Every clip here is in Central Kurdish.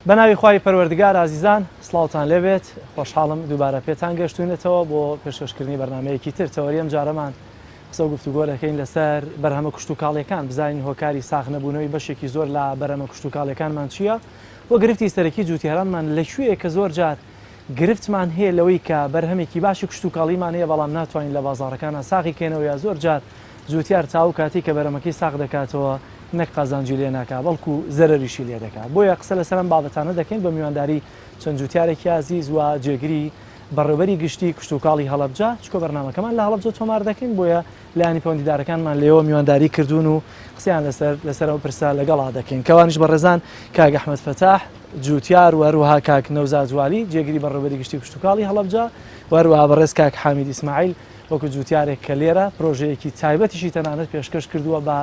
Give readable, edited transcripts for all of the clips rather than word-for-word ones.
بەناوی خوای پەروەردگار ئازیزان سڵاوتان لێبێت خۆشحاڵم دووبارە پێتان گەشتوونێتەوە بۆ پێشکەشکردنی بەرنمەیەکی تر تەوەریەم جارەمان قسە و گفتوگۆ دەکەین لەسەر بەرهەمە کشت و کاڵیەکان بزانین هۆکاری ساغ نەبوونەوەی بەشێکی زۆر لە بەرهەمە کشت و کاڵیەکانمان چییە بۆ گرفتی سەرەکی جوتیارانمان لەکوێیە کە زۆر جار گرفتمان هەیە لەوەی کە بەرهەمێکی باشی کشت و کاڵیمان هەیە بەڵام ناتوانین لە بازاڕەکانە ساغی کێنەوە یا زۆر جار جوتیار تاو کاتی کە بەرهەمەکەی ساغ دەکاتەوە نەک قازانجی لێ ناکا بەڵکو زەرەریشی لێ دەکات بۆیە قسە لەسەرم بابەتانە دەکەین بە میوانداری چەند جوتیارێکی عزیز و جێگری بەڕێوەبەری گشتی کشت و کاڵی هەڵەبجە چکۆ بەرنامەکەمان لە هەڵەبجە تۆمار دەکەین بۆیە لایانی پەیوەندیدارەکانمان لێەوە میوانداری کردوون و قسەیان لەسەرەوە پرسا لەگەڵا دەکەین کەوانیش بەڕێزان کاک ئەحمەد فەتاح جوتیار و هەروەها کاک نەوزاد جوالی جێگری بەڕێوەبەری گشتی کشت و کاڵی هەڵەبجە و هەروەها بەڕێز کاک حامید ئیسماعیل وەکو جوتیارێک کە لێرە پرۆژەیەکی تایبەتیشی تەنانەت پێشکەش کردووە بە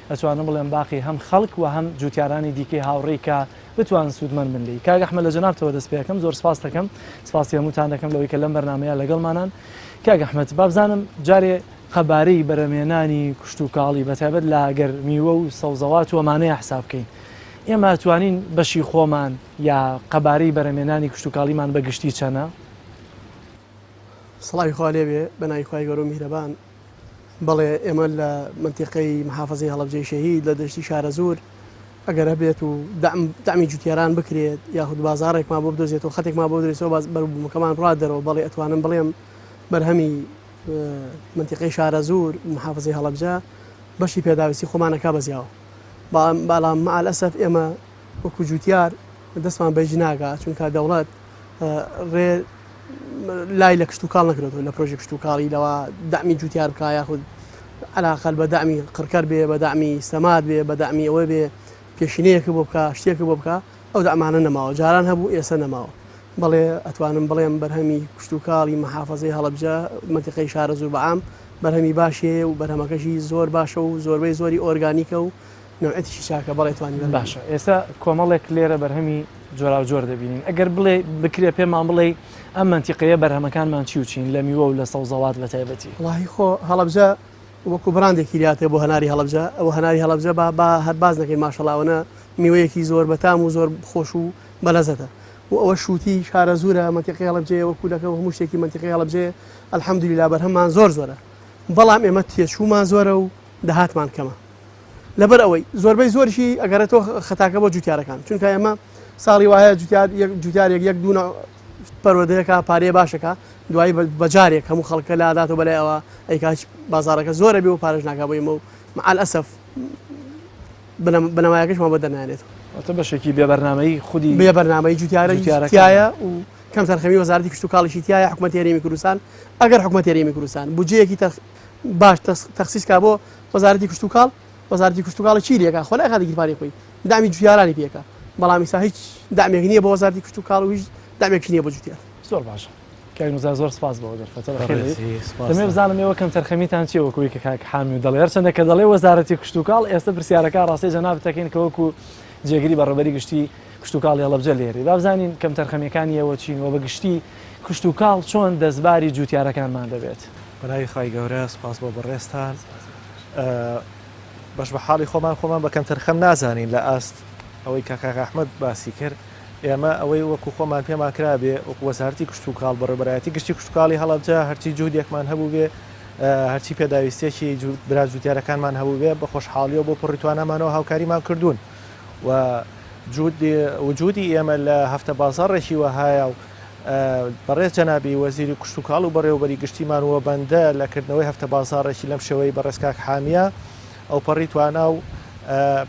ئەتوانم بڵێم باقی هەم خەڵک و هەم جوتیارانی دیکەی هاوڕێی کە بتوان سوودمەند بن لی کاک ئەحمەد لە جەنابتەوە دەست پێ دەکەم زۆر سپاس دەکەم سپاسی هەمووتان دەکەم لەوەی کە لەم بەرنامەیە لەگەڵمانان کاک ئەحمەد با بزانم جارێ خەبارەی بەرەمێنانی کشت و کاڵی بەتایبەت لە ئەگەر میوە و سەوزەوات و ئەمانەیە حساب بکەین ئێمە ئەتوانین بەشی خۆمان یا قەبارەی بەرەمێنانی کشت و کاڵیمان بە گشتی چەنە سڵاوی خوا لێبێ بەناوی خوای گەورە و میهرەبان بەڵێ ئێمە لە منتیقەی محافەزەی هەڵەبجەی شەهید لە دەشتی شارە زۆر ئەگەر هەبێت و دامی جوتیاران بکرێت یاخود بازاڕێکمان بۆ بدۆزێت و خەتێکمان بۆ بدرێتەوە بەربوومەکەمان ڕادەرەوە بەڵێ ئەتوانم بڵێم بەرهەمی منتیقەی شارە زۆر محافەزەی هەڵەبجە بەشی پێداویستی خۆمانەکە بەزیاوە بەڵام مەعال ئەسەف ئێمە وەکو جوتیار دەستمان بەجی ناگات چونکە دەوڵەت ڕێ لای لە کشت و کاڵ نەکرێتەوە لە پرۆژێک کشت و کاڵی لەوە دامی جوتیار بکە یاخود علاقەل بە دامی قڕکەر بێ بە دامی سەماد بێ بە دامی ئەوە بێ پێشینەیەکە بۆ بکە شتێکە بۆ بکە ئەو دامانە نەماوە جاران هەبوو ئێستا نەماوە بەڵێ ئەتوانم بڵێم بەرهەمی کشت و کاڵی محافەزەی هەڵەبجە منتیقەی شارە زۆر بەعام بەرهەمی باشێ و بەرهەمەکەشی زۆر باشە و زۆربەی زۆری ئۆرگانیکە و نوعەتیشی چاکە بەڵێ توانی باشە ئێستا کۆمەڵێک لێرە بەرهەمی جۆرا و جۆر دەبینین ئەگەر بڵێ بکرێ پێمان بڵێ ئەم منتیقەیە بەرهەمەکانمان چی و چین لە میوە و لە سەوزەوات بە تایبەتی وڵاهی خۆ هەڵەبجە وەکو بڕاندێکی لاتێ بۆ هەناری هەڵەبجە ئەوە هەناری هەڵەبجە بە هەر باز نەکەین ماشەڵاوانە میوەیەکی زۆر بەتام و زۆر خۆش و بەلەزەتە و ئەوە شووتی شارە زورە منتیقەی هەڵەبجێ وەکو لەکە هەموو شتێکی منتیقەی هەڵەبجێ ئەلحەمدولیلا بەرهەممان زۆرە بەڵام ئێمە تێچوومان زۆرە و دەهاتمان کەمە لەبەر ئەوەی زۆربەی زۆرشی ئەگەرێتەوە خەتاکە بۆ جوتیارەکان چونکە ئێمە ساڵی وایە جوتیارێک یەک دوو پەروەردەیەکە پارەیە باشەکە دوایی بەجارێک هەموو خەڵکە لاداتەوە بەلای ئەوە ئەیکاچ بازارەکە زۆرە بێ و پارێژ ناکا بۆ ئێمە و مەعال ئەسەف بنەمایەکەشمان بە دەرنانێتەوە بەشێکی بێبەرنامەی خودی بێ بەرنامەی جوتیارەتیایە و کەم تەرخەمی وەزارەتی کشت و کاڵیشی تایە حکوومەتی هەرێمی کوردستان ئەگەر حکوومەتی هەرێمی کوردستان بودجەیەکی باش تەخسیس کا بۆ وەزارەتی کشت و کاڵ وەزارەتی کشت و کاڵی چیرێکە خۆ لای خاڵێکی پارەی خۆی دامی جوتیارانی پێکە بەڵام ئێستا هیچ دامێک نییە بۆ وەزارەتی کشت و کاڵ و هیچ دامێکی نییە بۆ جوتیار زۆر باشە کاک زۆر سپاس بەوە دەرفەتە دەمێ بزانم ئێوە کەم تەرخەمیتان چیە وەکوی کە کاک حامی و دەڵێ هەرچەندە کە دەڵێ وەزارەتی کشت و کاڵ ئێستا پرسیارەکە ڕاستی جەناب دەکەین کە وەکو جێگری بەڕێوەبەری گشتی کشت و کاڵی هەڵەبجە لێرە با بزانین کەم تەرخەمیەکانی ئێوە چینەوە بە گشتی کشت و کاڵ چۆن دەستباری جوتیارەکانمان دەبێت بەناوی خوای گەورە سپاس بۆ بەڕێستان بەش بە حاڵی خۆمان بە کەم تەرخەم نازانین لە ئاست ئەوەی کە کاک ئەحمەد باسی کرد ئێمە ئەوەی وەکو خۆمان پێمان کرابێ وەکو وەزارەتی کشت و کاڵ بەڕێوەبەرایەتی گشتی کشت و کاڵی هەڵەبجە هەرچی جوودێکمان هەبوو بێ هەرچی پێداویستێکی برا جوتیارەکانمان هەبوو بێ بە خۆشحاڵیەوە بۆ پڕیتوانەمانەوە هاوکاریمان کردوون و وجودی ئێمە لە هەفتە بازاڕێکی وەهایە و بەڕێز جەنابی وەزیری کشت و کاڵ و بەڕێوەبەری گشتیمانوە بەندە لەکردنەوەی هەفتە بازاڕێکی لەم شێوەی بەڕێز کاک حامیە ئەو پەڕیتوانە و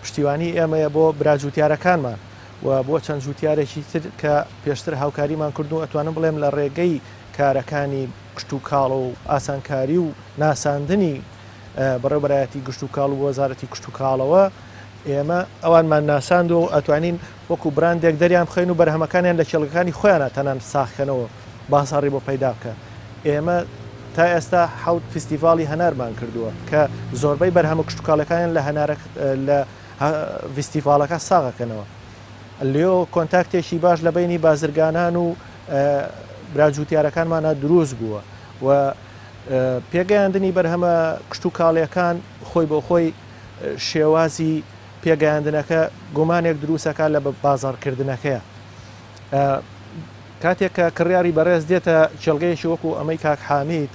پشتیوانی ئێمەیە بۆ برا جوتیارەکانمان و بۆ چەند جوتیارێکی تر کە پێشتر هاوکاریمان کردو ئەتوانم بڵێم لە ڕێگەی کارەکانی کشت و کاڵ و ئاسانکاری و ناساندنی بەڕێوەبەرایەتی گشت و کاڵ و وەزارەتی کشت و کاڵەوە ئێمە ئەوانمان ناساند و ئەتوانین وەکو براندێک دەریان بخەین و بەرهەمەکانیان لە کێڵەکانی خۆیانە تەنان ساخکەنەوە باساڕی بۆ پەیدا بکە ئێمە تا ئێستا حەوت فستیڤاڵی هەنارمان کردووە کە زۆربەی بەرهەمە کشت و کاڵەکانیان لە فستیڤاڵەکە ساغەکەنەوە لێو کۆنتاکتێکی باش لە بینی بازرگانان و براجوتیارەکانمانە دروست بووە و پێگەیاندنی بەرهەمە کشت و کاڵیەکان خۆی بۆ خۆی شێوازی پێگەیاندنەکە گومانێک دروستەکە لە بازاڕکردنەکەیە کاتێک کە کڕیاری بەڕێز دێتە جێڵگەیەکی وەکو ئەمەی کاک حامید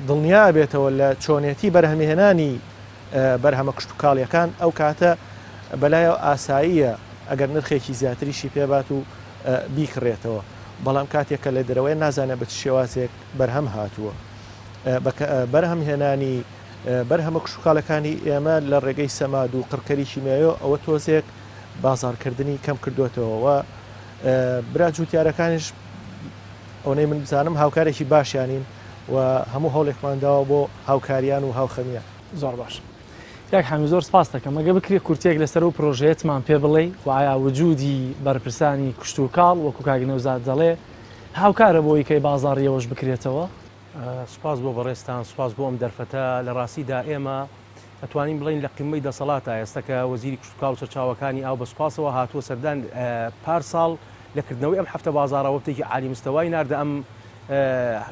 دڵنیا بێتەوە لە چۆنێتی بەرهەمهێنانی بەرهەمە کشت و کاڵیەکان ئەو کاتە بەلایەوە ئاساییە ئەگەر نرخێکی زیاتریشی پێبات و بیکڕێتەوە بەڵام کاتێککە لە دەرەوەی نازانێت بە چ شێوازێک بەرهەم هاتووە بەرهەمهێنانی بەرهەمە کشت و کاڵەکانی ئێمە لە ڕێگەی سەماد و قڕکەریکی مێیۆ ئەوە تۆزێک بازارکردنی کەم کردوێتەوە برا جوتیارەکانیش ئەوەی من بزانم هاوکارێکی باشیانین و هەموو هەوڵێکمانداوە بۆ هاوکاریان و هاوخەمیان زۆر باش یاک هەمی زۆر سپاس دەکەم ئەگە بکرێت کورتێک لەسەر و پرۆژەیەتمان پێ بڵێ و ئایا وجودی بەرپرسانی کشت و کاڵ وەکو کاگنەوزاد دەڵێ هاوکارە بۆی کەی بازاڕیەوەش بکرێتەوە سپاس بۆ بەڕێستان سپاس بۆ ئەم دەرفەتە لە ڕاستیدا ئێمە ئەتوانین بڵین لە قیمەی دەسەڵاتە ئێستاکە وەزیری کشت و کاڵ و سەرچاوەکانی ئاو بە سوپاسەوە هاتووە سەردان پارساڵ لەکردنەوەی ئەم هەفتە بازاڕەوە بتێکی عالی مستەوای ناردە ئەم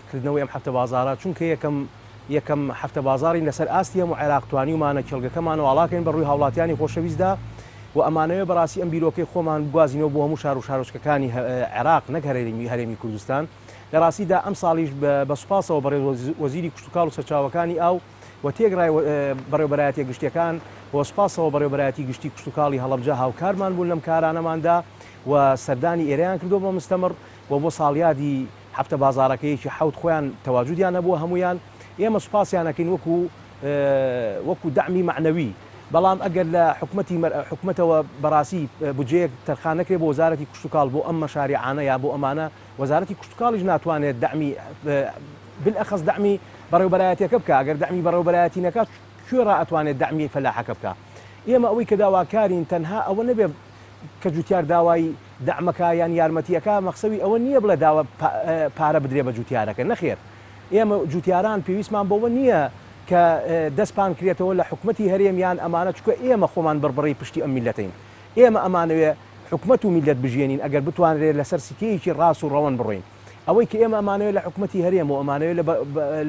کردنەوەی ئەم هەفتە بازارە چونکە یەکەم هەفتە بازاری لەسەر ئاستی هەموو عێراقتوانی ومانە کێڵگەکەمان و ئاڵاکەین بەڕووی هاوڵاتیانی خۆشەویستدا و ئەمانەوە بەڕاستی ئەم بیرۆکەی خۆمان بگوازینەوە بۆ هەموو شار و شارۆچکەکانی عێراق نەک هەرێمی کوردستان لە ڕاستیدا ئەم ساڵیش بە سوپاسەوە بەڕێز وەزیری کشت و کاڵ و سەرچاوەکانی ئاو و تێگرای بەڕێوەبەرایەتی گشتیەکان بۆ سوپاسەوە بەڕێوەبەرایەتی گشتی کشت و کاڵی هەڵەبجە هاوکارمان بوون لەم کارانەماندا و سەردانی ئێرەیان کردو بۆ مستەمر و بۆ ساڵیادی هەفتە بازارەکەیەکی حەوت خۆیان تەواجودیان نەبووە هەمویان ئێمە سوپاسیانەکەین وەکو دەعمی معنەوی بەڵام ئەگەر لە حکومەتەوە بەڕاستی بودجەیەک تەرخان نەکرێت بۆ وەزارەتی کشت و کاڵ بۆ ئەم مەشاریعانە یا بۆ ئەمانە وەزارەتی کشت و کاڵیش ناتوانێت دەعمی بالئەخەس دەعمی بەڕێوەبەرایەتیەکە بکە ئەگەر دەعمی بەڕێوەبەرایەتی نەکات کوێ ئەتوانێت دەعمی فەلاحەکە بکە ئێمە ئەوەی کە داواکارین تەنها ئەوە نەبێ کە جوتیار داوای دەعمەکە یان یارمەتیەکە مەقسەوی ئەوە نییە بڵێ داوە پارە بدرێ بە جوتیارەکە نەخێر ئێمە جوتیاران پێویستمان بەوە نییە کە دەستپان کرێتەوە لە حکومەتی هەرێمیان ئەمانە چکە ئێمە خۆمان بەربڕی پشتی ئەم میلەتین ئێمە ئەمانەوێ حکومەت و میلەت بژێنین ئەگەر بتوانرێت لەسەر سکەیەکی ڕاست و ڕەوەن بڕۆین ئەوەی کە ئێمە ئەمانەوێت لە حکومەتی هەرێم و ئەمانەوێت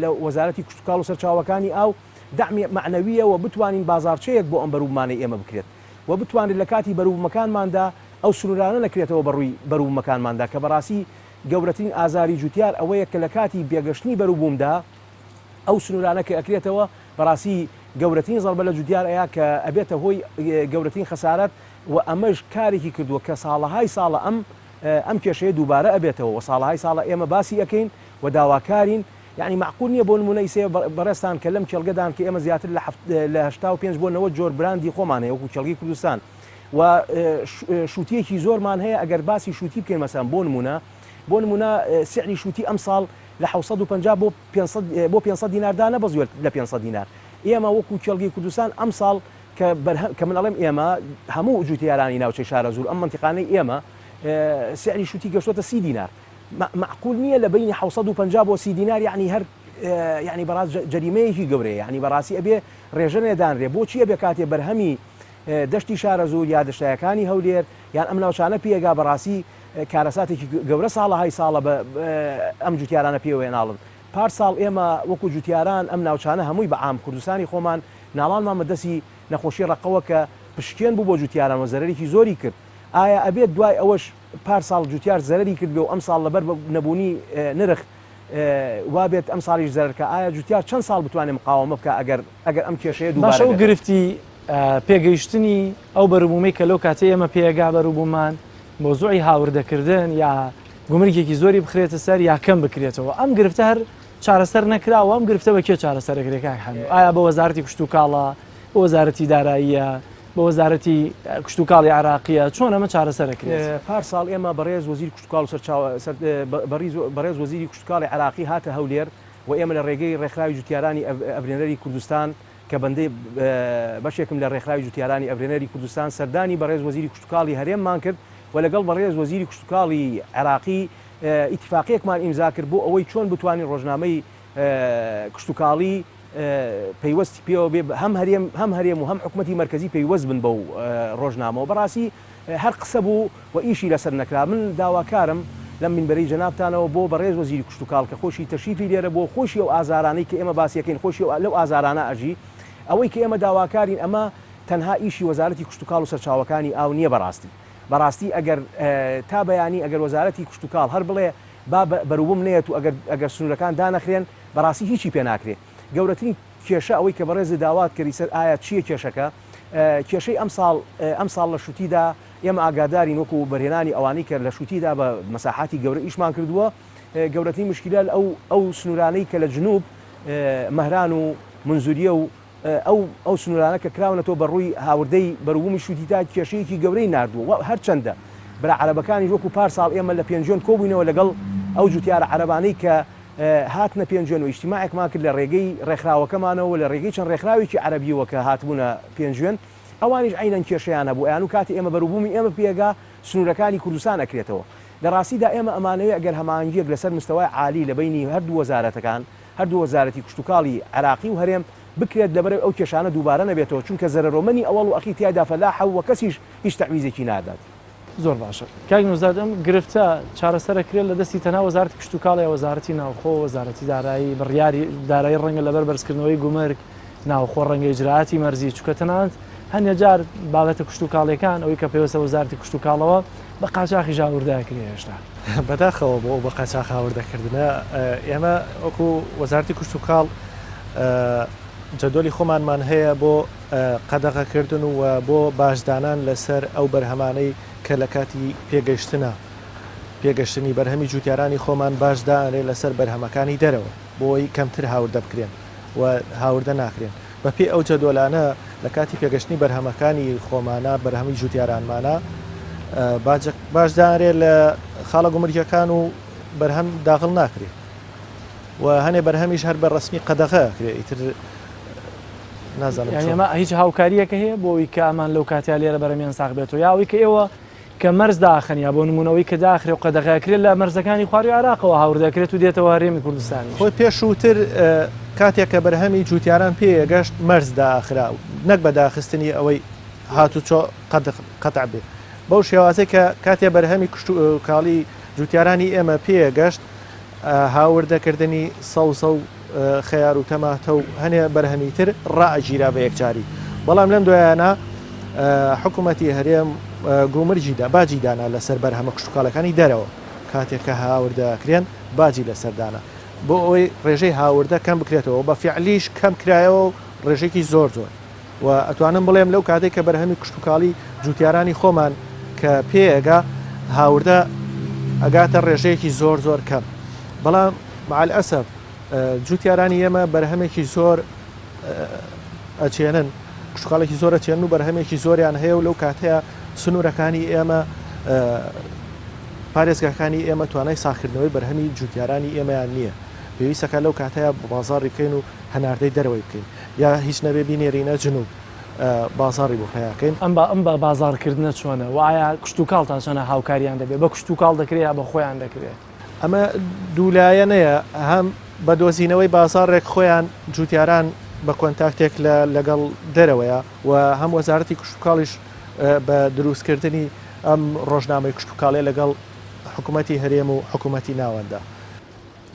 لە وەزارەتی کشت و کاڵ و سەرچاوەکانی ئاو دەعمی معنەویەوە بتوانین بازارچەیەک بۆ ئەم بەروبمانەی ئێمە بکرێت و بتوانێت لە کاتی بەروبمەکانماندا ئەو سنوورانە نەکرێتەوە بەڕووی بەروبمەکانماندا کە بەڕاستی گەورەترین ئازاری جوتیار ئەوەیە کە لە کاتی بێگەشتنی بەروبوومدا ئەو سنوورانە کە ئەکرێتەوە بەڕاستی گەورەترین زەربە لە جوتیار ئەیە کە ئەبێتە هۆی گەورەترین خەسارەت و ئەمەش کارێکی کردووە کە ساڵەهای ساڵە ئەم کێشەیە دووبارە ئەبێتەوە و ساڵەهای ساڵە ئێمە باسی ئەەکەین و داواکارین یعنی معقول نییە بۆ نمونەی سێ بەڕێستان کە لەم کێڵگەدان کە ئێمە زیاتر لە 85 بۆ 90 جۆر براندی خۆمانەیە وەکو کێڵگەی کوردستان و شووتیەکی زۆرمان هەیە ئەگەر باسی شووتی بکەین مەسەن بۆ نمونە سعری شووتی ئەم ساڵ لە 750 بۆ 500 دیناردا نەبەزوێت لە 500 دینار ئێمە وەکو کێڵگەی کوردستان ئەم ساڵ کە من ئەڵێم ئێمە هەموو جوتیارانی ناوچەی شارە زوور ئەم منتیقانەی ئێمە سعری شووتی گەشتوتە 30 دینار معقول نییە لە بینی 750 بۆ 30 دینار یعنی هەر یعنی بەڕاست جەریمەیەکی گەورەیە یعنی بەڕاستی ئەبێ ڕێژە نێدانرێ بۆچی ئەبێ کاتێ بەرهەمی دەشتی شارە زوور یا دەشتایەکانی هەولێر یان ئەم ناوچانە پێگا بەڕاستی کارەساتێکی گەورە ساڵەهای ساڵە ئەم جوتیارانە پێوەیە ناڵن پارساڵ ئێمە وەکو جوتیاران ئەم ناوچانە هەمووی بە عام کوردستانی خۆمان ناڵانمان بەدەستی نەخۆشی ڕقەوە کە پشکێن بوو بۆ جوتیاران و زەرەرێکی زۆری کرد ئایا ئەبێت دوای ئەوەش پارساڵ جوتیار زەرەری کرد بێ و ئەم ساڵ لەبەر نەبوونی نرخ وابێت ئەم ساڵیش زەرەرکە ئایا جوتیار چەند ساڵ بتوانێت مقاومە بکە ئەگەر ئەم کێشەیە دووبارە باشە و گرفتی پێگەیشتنی ئەو بەروبوومەی کە لەو کاتێ ئێمە پێگا بەروبوومان مۆزوعی هاوردەکردن یا گومرگێکی زۆری بخرێتە سەر یا کەم بکرێتەوە ئەم گرفتە هەر چارەسەر نەکراوە ئەم گرفتە بە کێ چارەسەرەکرێکا هەموو ئایا بە وەزارەتی کشت و کاڵە بە وەزارەتی داراییە بە وەزارەتی کشت و کاڵی عراقیە چۆن ئەمە چارەسەرەکرێت پارساڵ ئێمە بەڕێز وەزیری کشت و کاڵ و بەڕێز وەزیری کشت و کاڵی عراقی هاتە هەولێر و ئێمە لە ڕێگەی ڕێکخراوی جوتیارانی ئەڤرێنەری کوردستان کە بەندەی بەشێکم لە ڕێکخراوی جوتیارانی ئەڤرێنەری کوردستان سەردانی بەڕێز وەزیری کشت و کاڵی هەرێممان کرد و لەگەڵ بەڕێز وەزیری کشت و کاڵی عراقی ئیتفاقیەکمان ئیمزا کرد بۆ ئەوەی چۆن بتوانین ڕۆژنامەی کشت و کاڵی پەیوەستی پێوە بێ هەم هەرێم و هەم حکومەتی مەرکەزی پەیوەست بن بەو ڕۆژنامەوە بەڕاستی هەر قسە بوو و ئیشی لەسەر نەکرا من داواکارم لەم منبەرەی جەنابتانەوە بۆ بەڕێز وەزیری کشت و کاڵ کە خۆشی تەشریفی لێرە بۆ خۆشی ئەو ئازارانەی کە ئێمە باسیەکەین خۆشی لەو ئازارانە ئەژی ئەوەی کە ئێمە داواکارین ئەمە تەنها ئیشی وەزارەتی کشت و کاڵ و سەرچاوەکانی ئاو نییە بەڕاستی بەڕاستی ئەگەر تا بەیانی ئەگەر وەزارەتی کشت و کاڵ هەر بڵێ با بەروبووم نێت و ئەگەر سنوورەکان دانەخرێن بەڕاستی هیچی پێ ناکرێت. گەورەترین کێشە ئەوەی کە بەڕێز داوات کردی سەر ئایا چییە کێشەکە؟ کێشەی ئەم ساڵ لە شوتیدا ئێمە ئاگادارین وەکو بەرهێنانی ئەوانەی کە لە شوتیدا بە مەساحاتی گەورە ئیشمان کردووە. گەورەترین مشکلە ئەو سنوورانەی کە لە جنوب مەهران و منزوریە و ئەو سنوورانە کە کراونەتەوە بەڕووی هاوردەی بەروبوومی شوتیدا کێشەیەکی گەورەی نردووە هەرچەندە برا عەرەبەکانی وەکو پارساڵ ئێمە لە پێنجۆن کۆبووینەوە لەگەڵ ئەو جوتیارە عەرەبانەی کە هاتنە پێنجۆن و ئیجتیماعێکمان کرد لە ڕێگەی ڕێکخراوەکەمانەوە لە ڕێگەی چەند ڕێکخراوێکی عەرەبیەوە کە هاتبوونە پێنجێن ئەوانیش عینەن کێشەیانە بوو ئەیان و کاتی ئێمە بەروبوومی ئێمە پێگا سنوورەکانی کوردستان ئەکرێتەوە. لە ڕاستیدا ئێمە ئەمانەوێت ئەگەر هەمانگیەک لەسەر مستەوای عالی لە بینی هەردوو وەزارەتەکان هەردوو وەزارەتی کشت و کاڵی عێراقی و هەرێم بکرێت لەبەرەوەی ئەو کێشانە دووبارە نەبێتەوە چونکە زەرەڕۆمەنی ئەوڵ و ئەخی تیادا فەلاحە و کەسیش هیچ تەعویزێکی نادات. زۆر باشە کاک نوزادەم گرفتە چارەسەرەکرێت لە دەستی تەنها وەزارەتی کشت و کاڵی وەزارەتی ناوخۆ وەزارەتی دارایی بڕیاری دارایی ڕەنگە لەبەر بەرزکردنەوەی گومرگ ناوخۆ ڕەنگە ئیجراعاتی مەرزی چووکە تەنانەت هەندێ جار بابەتە کشت و کاڵیەکان ئەوەی کە پێوەستە وەزارەتی کشت و کاڵەوە بە قاچاقی ژاورداکرێ هێشتا بەداخەوە بۆ بە قاچاق هاوردەکردنە ئێمە وەکو وەزارەتی کشت و کاڵ جەدۆلی خۆمانمان هەیە بۆ قەدەغەکردن و بۆ باشدانان لەسەر ئەو بەرهەمانەی کە لە کاتی پێگەشتنی بەرهەمی جوتیارانی خۆمان باشدانێ لەسەر بەرهەمەکانی دەرەوە بۆی کەمتر هاوردە بکرێن و هاوردە ناکرێن بە پێی ئەو جەدۆلانە لە کاتی پێگەشتنی بەرهەمەکانی خۆمانە بەرهەمی جوتیارانمانە باشدارێ لە خاڵە گومرگەکان و بەرهەم داغڵ ناکرێت و هەنێ بەرهەمیش هەر بە ڕسمی قەدەغەکرێت ئیتر نازانم ئەمە هیچ هاوکاریەکە هەیە بۆەوەی کە ئەمان لەو کاتیا لێرە بەرەمیان ساغ بێتەوە یاوەی کە ئێوە کە مەرز داخنیا بۆ نمونەوەی کە داخرێ و قەدەغەکرێت لە مەرزەکانی خواروی عێراقەوە هاوردەکرێت و دێتەوە هەرێمی کوردستانی خۆی پێشووتر کاتێک کە بەرهەمی جوتیاران پێگەشت مەرز داخرا نەک بە داخستنی ئەوەی هاتوچۆ قەتع بێت بەو شێوازەی کە کاتێ بەرهەمی کشت و کاڵی جوتیارانی ئێمە پێگەشت هاوردەکردنی سەوزە و خەیار و تەماتە و هەنێ بەرهەمی تر ڕائەگیرا بە یەکجاری بەڵام لەم دوایانە حکوومەتی هەرێم گومرجیدا باجی دانا لەسەر بەرهەمە کشت و کاڵەکانی دەرەوە کاتێک کە هاوردەکرێن باجی لەسەردانا بۆ ئەوەی ڕێژەی هاوردە کەم بکرێتەوە بە فیعلیش کەم کرایەوە و ڕێژێکی زۆر و ئەتوانم بڵێم لەو کاتێک کە بەرهەمی کشت و کاڵی جوتیارانی خۆمان کە پێگا هاوردە ئەگاتە ڕێژەیەکی زۆر کەم بەڵام مع الأسف جوتیارانی ئێمە بەرهەمێکی زۆر ئەچێنن کشتکاڵێکی زۆر ئەچێن و بەرهەمێکی زۆریان هەیە و لەو کاتەیە سنوورەکانی ئێمە پارێزگاکانی ئێمە توانای ساکردنەوەی بەرهەمی جوتیارانی ئێمەیان نییە پێویستەکە لەو کاتەیە بازاڕی بکەین و هەناردەی دەرەوەی بکەین یا هیچ نەبێ بینێرینە جنوب بازاڕی بۆ پیاکەین ئەم بە بازارکردنە چۆنە وایە کشت و کاڵتان چۆنە هاوکاریان دەبێت بە کشت و کاڵ دەکرێت یا بە خۆیان دەکرێت ئەمە دوولایەنەیە هەم بە دۆزینەوەی بازاڕێک خۆیان جوتیاران بە کۆنتاکتێک لەگەڵ دەرەوەیە و هەم وەزارەتی کشت و کاڵیش بە دروستکردنی ئەم ڕۆژنامەی کشت و کاڵێ لەگەڵ حکوومەتی هەرێم و حکوومەتی ناوەندا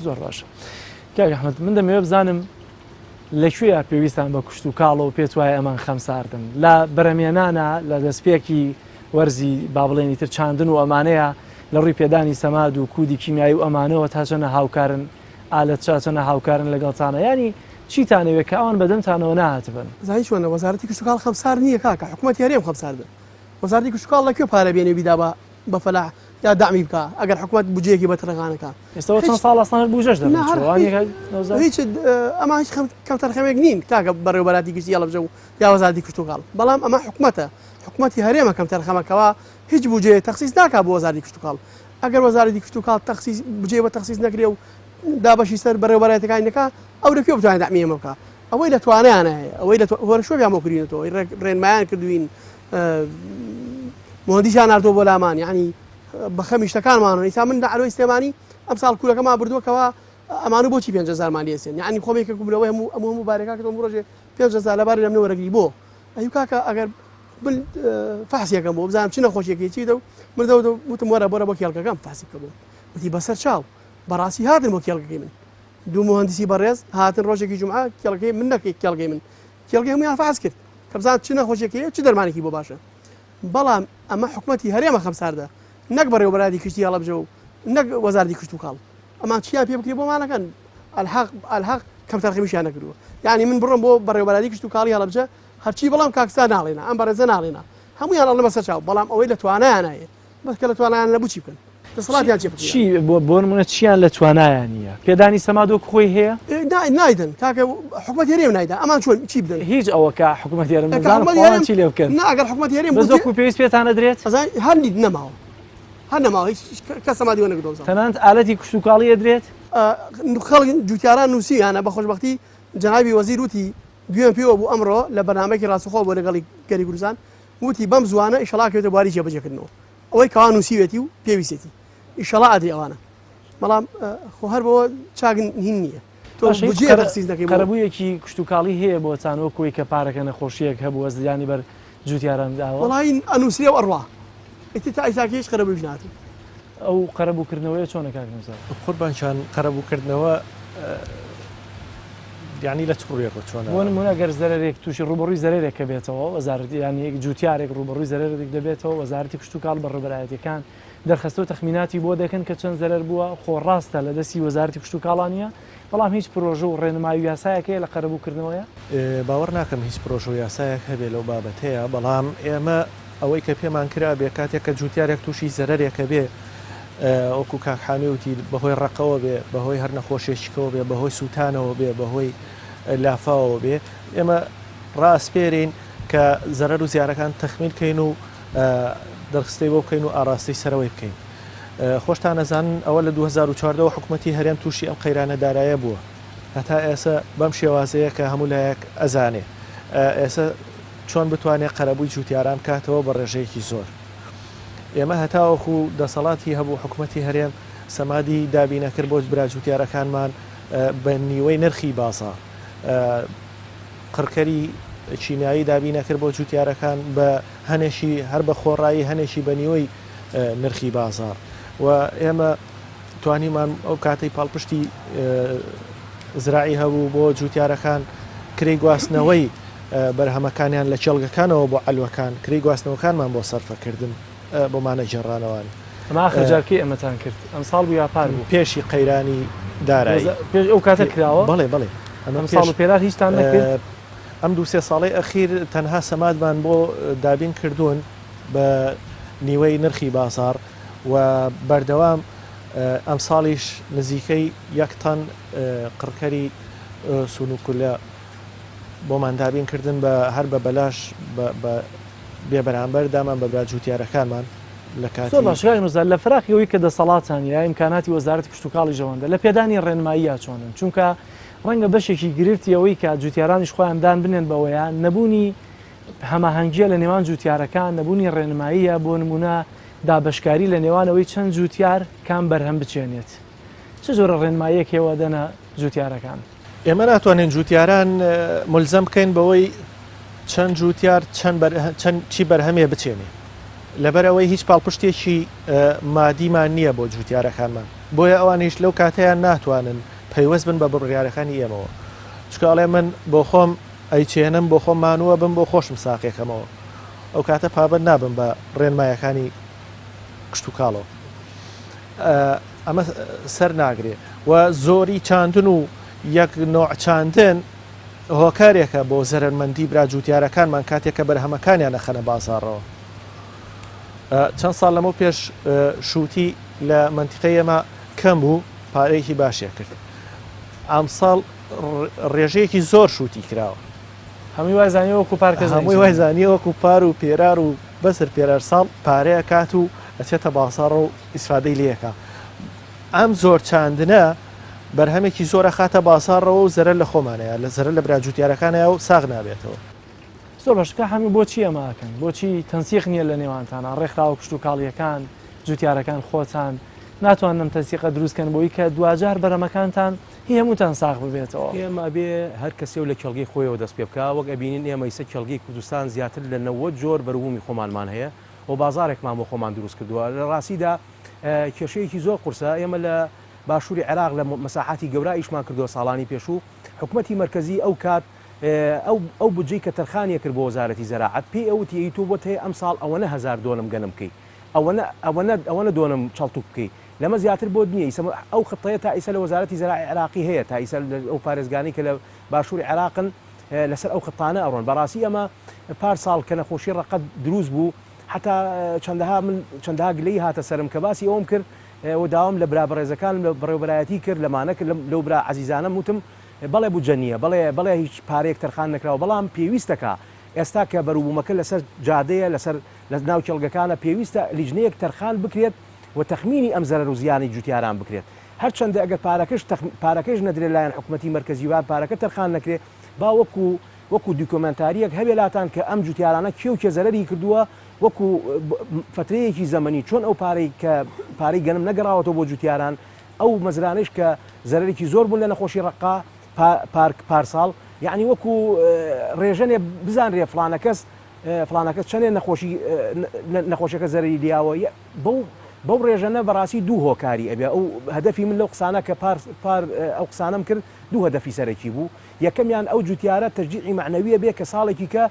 زۆر باشە کاک ئەحمەد من دەمەوێت بزانم لەکوێیە پێویستان بە کشت و کاڵ و پێت وایە ئەمان خەمساردن لە بەرەمێنانە لە دەستپێکی وەرزی با بڵێنی تر چاندن و ئەمانەیە لە ڕووی پێدانی سەماد و کودی کیمیایی و ئەمانەوە تا چۆنە هاوکارن ئالەت چۆنە هاوکارن لەگەڵتانە ینی چیتانەوێت کە ئەوان بەدەمتانەوە نهاتبن زای چۆنە وەزارەتی کشت و کاڵ خەمسار نییە کاکە حکوومەتی هەرێم خەمساردن وەزارەتی کشت و کاڵ لەکوێ پارە بێنێ بیدا بە فەلاح یا دامی بکە ئەگەر حکوومەت بجەیەکی بەترەکانەکە ئێستا چەند ساڵ ئەسڵان بوجەش هیچ ئەمە هیچ کەم تەرخەمێک نین کاکە بەڕێوەبەراتی گشتی هەڵبژە و یا وەزارەتی کشت و کاڵ بەڵام ئەمە حکوومەتی هەرێمە کەم تەرخەمەکەوە هیچ بجێ تەخسیس ناکا بۆ وەزارەتی کشت و کاڵ ئەگەر وەزارەتی کشت و کاڵ بجێ بە تەخسیس نەکرێ و دابەشی سەر بەڕێوەبەرەتەکانی نەکا ئەو لەکوێ بتوانێت دامی ئێمە بکە ئەوەی لە توانیانە هەیە ئەوەی لە شۆیان بۆکرینەوە ڕێنمایان کردوین مهندسیان ناردۆ بۆ لامان یعنی بە خەمیشتەکانمانەوە ئیسا من لە عەلۆی سلێمانی ئەم ساڵ کوورەکەمان بردووەکەوە ئەمانە بۆچی 5,000 مالیەسێن یعنی خۆمێکە کوبلەوەی هەموو بارێکا کە ڕۆژێ 5,000 لەباری لەمنە وەرەگری بۆ ئەیو کاکە ئەگەر فاسیەکەم بۆ بزانم چ نەخۆشیەکەی چی دە و مردە وتم وەرە بۆ کێڵکەکەم فاسی بکە بۆ وتی بەسەر چاو بەڕاستی هاتن بۆ کێڵکەکەی من دوو مهندسی بەڕێز هاتن ڕۆژێکی جومعە کێڵکەکەی من نەکەی کێڵکەی من کێڵکەی هەمویان فاس کرد کە بزانم چ نەخۆشیەکەی چ دەرمانێکی بۆ باشە بەڵام ئەمە حکوومەتی هەرێمە خەمساردە نەک بەڕێوەبەری کشتی هەڵەبجە و نەک وەزاردی کشت و کاڵ ئەمان چیان پێ بکرێ بۆمانەکەن ئەلحاق کەم تەرخیمیشیان نەکردووە یعنی من بڕم بۆ بەڕێوەبەری کشت و کاڵی هەڵەبجە هەرچی بەڵام کاکسان ناڵێنە ئەم بەڕێزە ناڵێنە هەمویان ئەڵ لەمەسەر چاو بەڵام ئەوەی لە توانایانایە بەس کە لە توانیان نەبوو چی بکەن دەسەڵاتیان چی بکەن چی بۆ نمونە چیان لە توانایان نییە پێدانی سەمادۆ خۆی هەیە نایدن کاکە حکوومەت هێرێم نایدا ئەمان چۆن چی بدەن هیچ ئەوە کە حکوومەت هێرم چی لێ بکەن ناگەر حکوومەت هێرێم بەزۆکو پێویست پێتانە درێت هەر نید نەماوە هەر نەماوە هیچ کەس سەمادیوە نەکردەوە تەنانەت ئالەتی کشت و کاڵیە درێت خەڵک جوتیاران نووسییانە بە خۆشببختی جنابی وەزیر وتی گوێن پێوە بوو ئەمڕۆ لە بەنامەی ڕاستەخۆ بۆ لەگەڵی گەری کوردستان وتی بەم زوانە ئیشەڵاکەوێتە بواری جێبەجێکردنەوە ئەوەی کەوا نووسیوێتی و پێویستێتی ئیشەڵا ئەدری ئەوانە بەڵام خۆ هەر بەوە چاگن هین نییە قەرەبوویەکی کشت و کاڵی هەیە بۆ چانەوەکۆی کە پارەکە نەخۆشیەک هەبوو وەزیانی بەر جوتیاران داوە وڵی ئەنووسێ و ئەڕوا تا ئیساکیش قەرەبووی ناتی ئەو قەرەبووکردنەوەی چۆنە کاکنوزار قوربانشان قەرەبووکردنەوە یعنی لە چڕێک چۆن بۆ نمونە گەر زەرێک تووشی ڕوبڕووی زەرێکە بێتەوە وەزارەتی ینی جوتیارێک ڕوبڕووی زەرێک دەبێتەوە وەزارەتی کشت و کاڵ بە ڕێبەرایەتەکان دەرخستە و تەخمیناتی بۆ دەکەن کە چەند زەرەر بووە خۆ ڕاستە لە دەستی وەزارەتی کشت و کاڵانیە بەڵام هیچ پرۆژە و ڕێنمایی یاسایەکەیە لە قەرەبووکردنەوەیە باوەڕ ناکەم هیچ پرۆژە و یاسایەک هەبێ لەو بابەت هەیە بەڵام ئێمە ئەوەی کە پێمان کرا بێ کاتێک کە جوتیارێک تووشی زەرێکە بێ وەکو کاکحامیوتی بەهۆی ڕقەوە بێ بەهۆی هەر نەخۆشیێشکەوە بێ بەهۆی سووتانەوە بێ بەهۆی لافاوە بێ ئێمە ڕاستپێرین کە زەرەر و زیارەکان تەخمینکەین و دەرخستەی بۆ بکەین و ئاڕاستی سەرەوەی بکەین خۆشتان نەزانن ئەوە لە 2014 حکوومەتی هەرێم تووشی ئەم قەیرانە دارایە بووە هەتا ئێستا بەم شێوازەیە کە هەموو لایەک ئەزانێ ئێستا چۆن بتوانێت قەرەبووی جوتیاران کاتەوە بە ڕێژەیەکی زۆر ئێمە هەتاوەکو دەسەڵاتی هەبوو حکوومەتی هەرێم سەمادی دابینەکرد بۆ برا جوتیارەکانمان بە نیوەی نرخی بازار قڕکەری چینایی دابی نەکرد بۆ جوتیارەکان بە هەنێشی هەر بە خۆڕایی هەنێشی بە نیوەی نرخی بازار و ئێمە توانیمان ئەو کاتەی پاڵپشتی زراعی هەبوو بۆ جوتیارەکان کری گواستنەوەی بەرهەمەکانیان لە چێڵگەکانەوە بۆ ئەلوەکان کری گواستنەوەکانمان بۆ سەرفەکردن بۆمانە جێڕانەوەی ئەمە خەرجارکی ئەمەتان کرد ئەم ساڵ بوو یاپار بوو پێشی قەیرانی دارایی پێش ئەو کاتە کراوە بڵێ بڵێ ئەم ساڵ و پێرار هیچتان نەکرد ئەم 2-3 ساڵی ئەخیر تەنها سەمادمان بۆ دابین کردوون بە نیوەی نرخی بازار و بەردەوام ئەم ساڵیش نزیکەی 1 تەن قڕکەری سونوکولە بۆمان دابین کردن بە هەر بە بەلاش بێبەرامبەر دامان بە برا جوتیارەکانمان لە کاتی باشگای نوزار لە فراقیەوەی کە دەسەڵاتان یا ئیمکاناتی وەزارەتی کشت و کاڵی ژەوەندە لە پێدانی ڕێنماییە چۆنن چونکە ڕەنگە بەشێکی گرفتی ئەوەی کە جوتیارانیش خۆیاندان بنێن بەوەیان نەبوونی هەماهەنگیە لە نێوان جوتیارەکان نەبوونی ڕێنماییە بۆ نمونە دابشکاری لە نێوانەوەی چەند جوتیار کام بەرهەم بچێنێت چ جۆرە ڕێنماییەک هێوە دەنە جوتیارەکان ئێمە ناتوانین جوتیاران ملزەم بکەین بەوەی چەند جوتیار چەند چی بەرهەمێ بچێنێ لەبەرەوەی هیچ پاڵپشتێکی مادیمان نییە بۆ جوتیارەکانمان بۆیە ئەوانیش لەو کاتەیان ناتوانن پەیوەست بن بە بڕیارەکانی ئێمەوە چکاڵێ من بۆ خۆم ئەیچێنم بۆ خۆم مانووە بم بۆ خۆشم ساقێکەمەوە ئەو کاتە پابند نابم بە ڕێنمایەکانی کشت و کاڵەوە ئەمە سەر ناگرێ و زۆری چاندن و یەک نوع چاندن هۆکارێکە بۆ زەرمەندی برا جوتیارەکانمان کاتێککە بەرهەمەکانیان نەخەنە بازارڕەوە چەند ساڵ لەمە پێش شووتی لە منتیقەی ئێمە کەم بوو پارەیەکی باشیە کرد ئەم ساڵ ڕێژەیەکی زۆر شووتی کراوە هەمووی وایزانانی وەکو پارکە هەمووی وایزانانی وەکو پار و پێرار و بەسەر پێرار ساڵ پارەیە کات و ئەچێتە بازاڕ و ئیسفادەی لەکە ئەم زۆر چاندنە بەرهەمێکی زۆرە خاتە بازاڕەوە و زەرە لە خۆمانەیە لە زەرە لە براجوتیارەکانەیە و ساغ نابێتەوە زۆر باشکە هەموو بۆچی ئەماکەن بۆچی تەنسیق نییە لە نێوانتانە ڕێکخراوە کشت و کاڵیەکان جوتیارەکان خۆتان ناتوانم تەنسیقە دروستکەن بۆی کە دوجار بەرەمەکانتان هی هەمووتان ساغ ببێتەوە ئێمە بێ هەر کەسێ و لە کێڵگەی خۆیەوە دەست پێ بکە وەک ئەبینین ئێمە ئیسە کێڵگەی کوردستان زیاتر لە 90 جۆر بەروومی خۆمانمان هەیە و بازارێکمان بۆ خۆمان دروست کردووە لە ڕاستیدا کێشەیەکی زۆر قورسە ئێمە لە باشووری عێراق لە مەساحاتی گەورە ئیشمان کردووە ساڵانی پێشوو حکوومەتی مرکزی ئەو کات ئەو بودجەی کە تەرخانیە کرد بۆ وەزارەتی زەراعەت پێی ئەوتی تو بۆت هەیە ئەم ساڵ ئەوەنە 1000 دۆنم گەنم بکەیت ئەوەنە دۆنم چەڵتو بکەیت لەمە زیاتر بۆ نییە ئەو خطەیە تا ئیسە لە وەزارەتی زەراعی عێراقی هەیە تا ئیسە ئەو پارێزگانی کە لە باشووری عێراقن لەسەر ئەو خطانە ئەڕۆن بەڕاستی ئەمە پار ساڵ کە نەخۆشی ڕقەت دروست بوو حتا چەندەها گلەی هاتە سرم کە باسی ئەوم کرد و داوام لە برا بەڕێزەکان لە بەڕێوەبەرایەتی کرد لەمانە کرد لەو برا عەزیزانەم وتم بەڵێ بودجە نییە بەڵێ هیچ پارێک تەرخان نەکراوە بەڵام پێویستەکە ئێستا کە بەروبوومەکە لەسەر جادەیە لە ناو کێڵگەکانە پێویستە لیژنەیەک تەرخان بکرێت و تەخمینی ئەم زەرەر و زیانی جوتیاران بکرێت هەرچەندە ئەگەر پارەکەش نەدرێت لایەن حکوومەتی مەرکەزیوان پارەکە تەرخان نەکرێت با وەکو دیکۆمنتاریەک هەبێ لاتان کە ئەم جوتیارانە کێ زەرەری کردووە وەکو فترەیەکی زەمەنی چۆن ئەو پارەی گەنم نەگەڕاوەتەوە بۆ جوتیاران ئەو مەزرانش کە زەرەرێکی زۆر بوون لە نەخۆشی ڕقا پارساڵ یعنی وەکو ڕێژەنێ بزانرێ فلانە کەس چەندێ نەخۆشیەکە زەرەری لیاوە بەو ڕێژەنە بەڕاستی دوو هۆکاری ئەبێ ئەو هەدەفی من لەو قسانە کە ئەو قسانم کرد دوو هەدەفی سەرەکی بوو یەکەمیان ئەو جوتیارە تەشجیعی معنەویە بێ کە ساڵێکی کە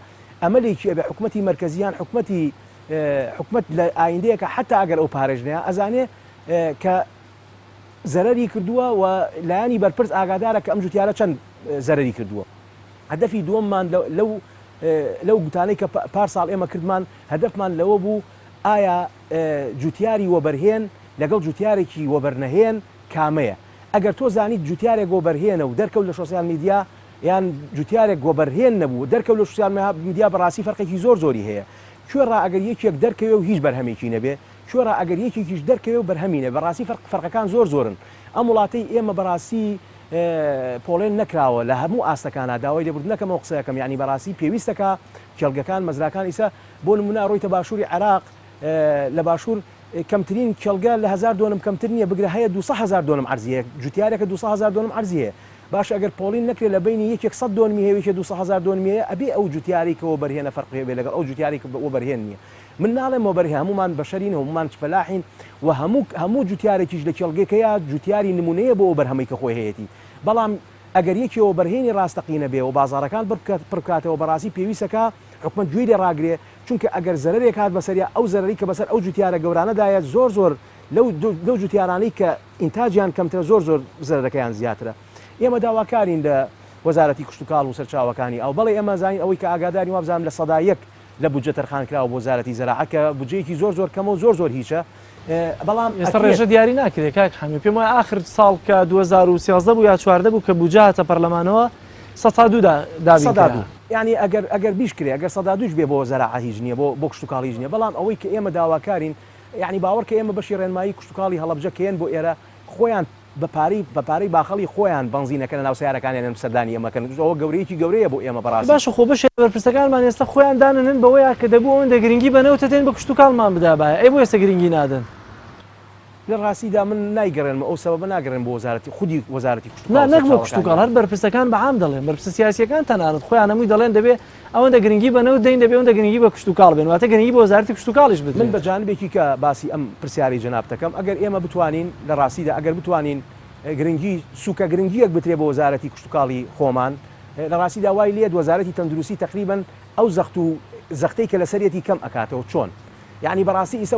ئەمەلێکی ئەبێ حکوومەتی مەرکەزیان حکوومەت لە ئایندەیەکە حتا ئەگەر ئەو پارێژنەیە ئەزانێ کە زەرەری کردووە و لایانی بەرپرس ئاگادارە کە ئەم جوتیارە چەند زەرەری کردووە هەدەفی دووەممان لەو گوتانەی کە پارساڵ ئێمە کردمان هەدەفمان لەوە بوو ئایا جوتیاری وەبەرهێن لەگەڵ جوتیارێکی وەبەرنەهێن کامەیە ئەگەر تۆ زانیت جوتیارێک گۆبەرهێنە و دەرکەوت لە سوسیال میدیا یان جوتیارێک گۆبەرهێن نەبوو دەرکەوت لە سوسیال میدیا بەڕاستی فەرقێکی زۆری هەیە کوێڕ ئەگەر یەکێک دەرکەوێ و هیچ بەرهەمێکی نەبێ کوێڕ ئەگەر یەکێکیش دەرکەوێ و بەرهەمینە بەڕاستی فەرقەکان زۆرن ئەم وڵاتەی ئێمە بەڕاستی پۆڵێن نەکراوە لە هەموو ئاستەکانە داوای لێبوردنەکەمەوە قسەکەم یعنی بەڕاستی پێویستەکە کێڵگەکان مەزراکان ئیسا بۆ نمونە ڕۆیتە باشووری عێراق لە باشوور کەمترین کێڵگە لە 1000 دۆنم کەمتر نییە بگرە هەیە 200,000 دۆنم عەرزیە جوتیارێکە 200,000 دۆنم عەرزیە باش ئەگەر پۆڵین نەکرێت لە بینی یەکێک 100 دۆنمی هەیە 200,000 دۆنمیەیە ئەبێ ئەو جوتیاری کە وەبەرهێنە فەرقی بێ لەگەڵ ئەو جوتیاری کە وەبەرهێن نییە من ناڵێم وەبەرهێ هەمومان بەشەرین هەمومان چفەلاحین و هەموو جوتیارێکیش لە کێڵگەکەیە جوتیاری نمونەیە بۆ وەبەرهەمەی کە خۆی هەیەی بەڵام ئەگەر یەکی وەبەرهێنی ڕاستەقینە بێ و بازاڕەکان پڕکاتەوە بەڕاستی پێویستەکە حکومەت گوێی لێ ڕاگرێ چونکە ئەگەر زەرەرێک هات بەسەریا ئەو زەرەری کە بەسەر ئەو جوتیارە گەورانەدایە زۆر لەو جوتیارانەی کە ئینتاجیان کەمترە زۆر زەرەرەکەیان زیاترە ئێمە داواکارین لە وەزارەتی کشتتوکاڵ و سەرچاوەکانی ئەو بەڵێ ئێمە زانین ئەوەی کە ئاگاداری وابزانام لە سەدا 1 لە بودجە تەرخانکراوە بۆ وەزارەتی زەراعەت کە بودجەیەکی زۆر کەمە و زۆر هیچە بەڵام ئێستا ڕێژە دیاری ناکرێت کاک حەمی پێم وایە آخر ساڵ کە 2013 بوو یا 14 بوو کە بودجە هاتە پەرلەمانەوە 102 دابین یعنی ئەگەر بیش کرێ ئەگەر 102 بێ بۆ زەراعەت هیچ نییە بۆ کشتتوکاڵ هیچ نییە بەڵام ئەوەی کە ئێمە داواکارین یعنی باوەڕکە ئێمە بەشی ڕێنمایی کشتتوکاڵی هەڵەبجە کێن بۆ ئێرە خۆیان بەپارەی باخەڵی خۆیان بەنزینەکە لە ناو سیارەکانیان سەردانی ئەمەکەن ئەوە گەورەیەکی گەورەیە بۆ ئێمە بەڕاستی باشە خۆ بەشێ بەرپرسەکانمان ئێستا خۆیان دانن بەوەیە کە دەبوو ئەوەندە گرنگی بەنەوتە تێن بە کشتتوکاڵمان بدابایە ئەی بۆ ئێستا گرنگی نادەن لە ڕاستیدا من نایگەڕێنمە ئەو سەبەبە ناگەڕێن بۆ وەزارەتی خودی وەزارەتی نەک بۆ کشتتوکاڵ هەر بەرپرسەکان بەعام دەڵێن بەرپرسە سیاسیەکان تەنانەت خۆیان هەمووی دەڵێن دەبێ ئەوەندە گرنگی بەنەوت دەین دەبێ ئەوەندە گرنگی بە کشتتوکاڵ بێن واتە گرنگی بە وەزارەتی کشتتوکاڵیش بدرێن من بە جانبێکی کە باسی ئەم پرسیاری جەناب دەکەم ئەگەر ئێمە بتوانین لە ڕاستیدا ئەگەر بتوانین گرنگی سوکە گرنگیەک بترێ بە وەزارەتی کشتتوکاڵی خۆمان لە ڕاستیدا وای لێت وەزارەتی تەندروستی تقریبن ئەو زەختەی کە لەسەرەتی کەم ئەکاتەوە چۆن یعنی بەڕاستی ئیسا